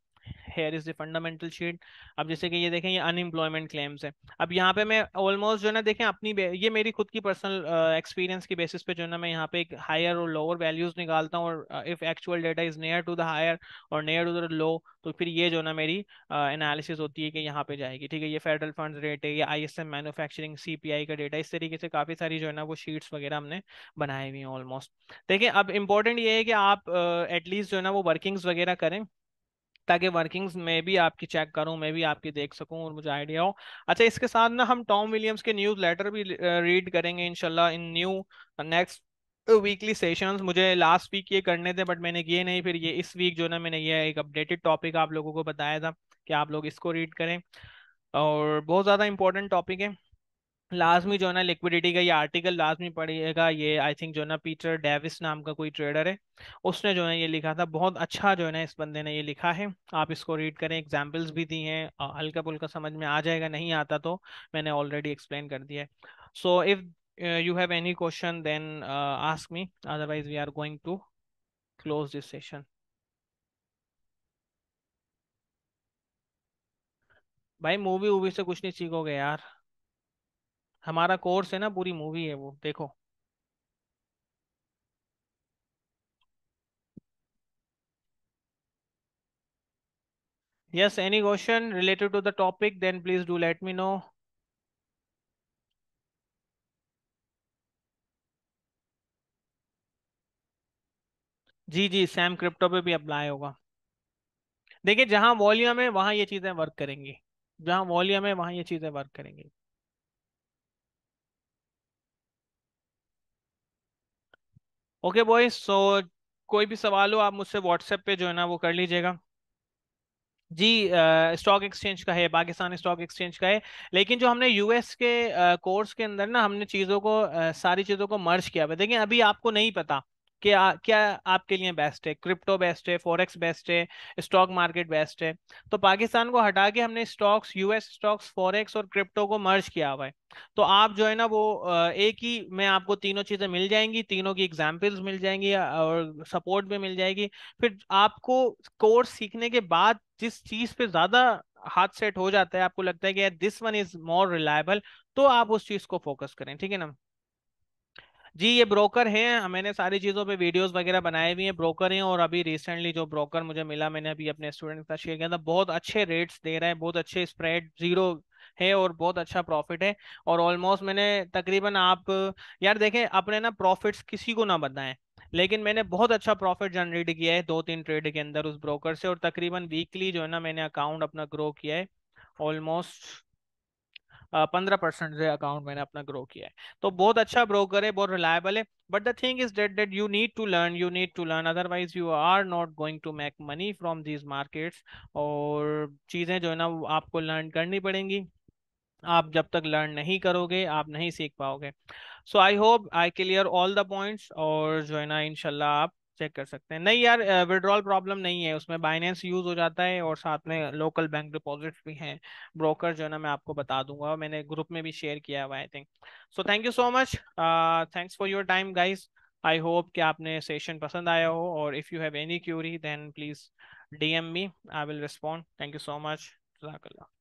Speaker 1: Here is the fundamental sheet. अब जैसे कि ये देखें, ये अनएम्प्लॉयमेंट क्लेम्स है। अब यहाँ पे मैं ऑलमोस्ट जो है ना देखें अपनी ये मेरी खुद की पर्सनल एक्सपीरियंस की बेसिस पे जो है ना मैं यहाँ पे एक हायर और लोअर वैल्यूज निकालता हूँ, और if actual data is near to the higher और नियर टू द लो, तो फिर ये जो ना मेरी एनालिसिस होती है कि यहाँ पे जाएगी, ठीक है। ये फेडरल फंड्स रेट है, ये आईएसएम मैन्युफैक्चरिंग सीपीआई का डेटा, इस तरीके से काफी सारी जो है ना वो शीट्स वगैरह हमने बनाई हुई हैं ऑलमोस्ट। देखिए अब इंपॉर्टेंट ये है कि आप एटलीस्ट जो है ना वो वर्किंग्स वगैरह करें, ताकि वर्किंग्स में भी आपकी चेक करूं, मैं भी आपकी देख सकूं और मुझे आइडिया हो। अच्छा, इसके साथ ना हम टॉम विलियम्स के न्यूज़ लेटर भी रीड करेंगे इंशाल्लाह इन न्यू नेक्स्ट वीकली सेशंस। मुझे लास्ट वीक ये करने थे बट मैंने किए नहीं, फिर ये इस वीक जो ना मैंने ये एक अपडेटेड टॉपिक आप लोगों को बताया था कि आप लोग इसको रीड करें, और बहुत ज़्यादा इंपॉर्टेंट टॉपिक है। लाजमी जो है ना लिक्विडिटी का ये आर्टिकल लाजमी पढ़िएगा, ये आई थिंक जो है ना पीटर डेविस नाम का कोई ट्रेडर है, उसने जो है ये लिखा था, बहुत अच्छा जो है ना इस बंदे ने ये लिखा है। आप इसको रीड करें, एग्जाम्पल्स भी दी हैं, हल्का फुल्का समझ में आ जाएगा, नहीं आता तो मैंने ऑलरेडी एक्सप्लेन कर दिया है। So if you have any question then ask me, otherwise we are going to close this session. भाई मूवी वूवी से कुछ नहीं सीखोगे यार, हमारा कोर्स है ना पूरी मूवी है वो, देखो। Yes, any question related to the topic, then please do let me know. जी जी, सैम क्रिप्टो पे भी अप्लाई होगा। देखिए जहां वॉल्यूम है वहां ये चीजें वर्क करेंगी, जहां वॉल्यूम है वहां ये चीजें वर्क करेंगी। ओके बॉयज, सो कोई भी सवाल हो आप मुझसे व्हाट्सएप पे जो है ना वो कर लीजिएगा। जी, स्टॉक एक्सचेंज का है, पाकिस्तान स्टॉक एक्सचेंज का है। लेकिन जो हमने यूएस के कोर्स के अंदर ना हमने चीज़ों को सारी चीज़ों को मर्ज किया हुआ है। देखिए अभी आपको नहीं पता कि क्या आपके लिए बेस्ट है, क्रिप्टो बेस्ट है, फॉरेक्स बेस्ट है, स्टॉक मार्केट बेस्ट है। तो पाकिस्तान को हटा के हमने स्टॉक्स, यूएस स्टॉक्स, फॉरेक्स और क्रिप्टो को मर्ज किया हुआ है। तो आप जो है ना वो एक ही में आपको तीनों चीज़ें मिल जाएंगी, तीनों की एग्जाम्पल्स मिल जाएंगी और सपोर्ट भी मिल जाएगी। फिर आपको कोर्स सीखने के बाद जिस चीज पे ज्यादा हाथ सेट हो जाता है, आपको लगता है कि यार this one is more reliable, तो आप उस चीज को फोकस करें, ठीक है ना। जी, ये ब्रोकर हैं, मैंने सारी चीज़ों पे वीडियोस वगैरह बनाए हुए हैं, ब्रोकर हैं। और अभी रिसेंटली जो ब्रोकर मुझे मिला, मैंने अभी अपने स्टूडेंट के साथ शेयर किया था, बहुत अच्छे रेट्स दे रहा है, बहुत अच्छे स्प्रेड जीरो है और बहुत अच्छा प्रॉफिट है। और ऑलमोस्ट मैंने तकरीबन आप यार देखें, अपने ना प्रॉफिट्स किसी को ना बताएं, लेकिन मैंने बहुत अच्छा प्रॉफिट जनरेट किया है दो तीन ट्रेड के अंदर उस ब्रोकर से, और तकरीबन वीकली जो है ना मैंने अकाउंट अपना ग्रो किया है, ऑलमोस्ट 15% से अकाउंट मैंने अपना ग्रो किया है। तो बहुत अच्छा ब्रोकर है, बहुत रिलायबल है। But the thing is that you need to learn, you need to learn, otherwise you are not going to make money from these markets. और चीज़ें जो है ना वो आपको लर्न करनी पड़ेंगी, आप जब तक लर्न नहीं करोगे आप नहीं सीख पाओगे। So I hope I clear all the points, और जो है ना इंशाल्लाह आप चेक कर सकते हैं। नहीं यार, विड्रॉल प्रॉब्लम नहीं है उसमें, बाइनेंस यूज हो जाता है और साथ में लोकल बैंक डिपॉजिट्स भी हैं। ब्रोकर जो है ना मैं आपको बता दूंगा, मैंने ग्रुप में भी शेयर किया हुआ I think. So thank you so much, thanks for your time guys. I hope कि आपने सेशन पसंद आया हो, और if you have any query then please DM me, I will respond. Thank you so much. Jazakallah.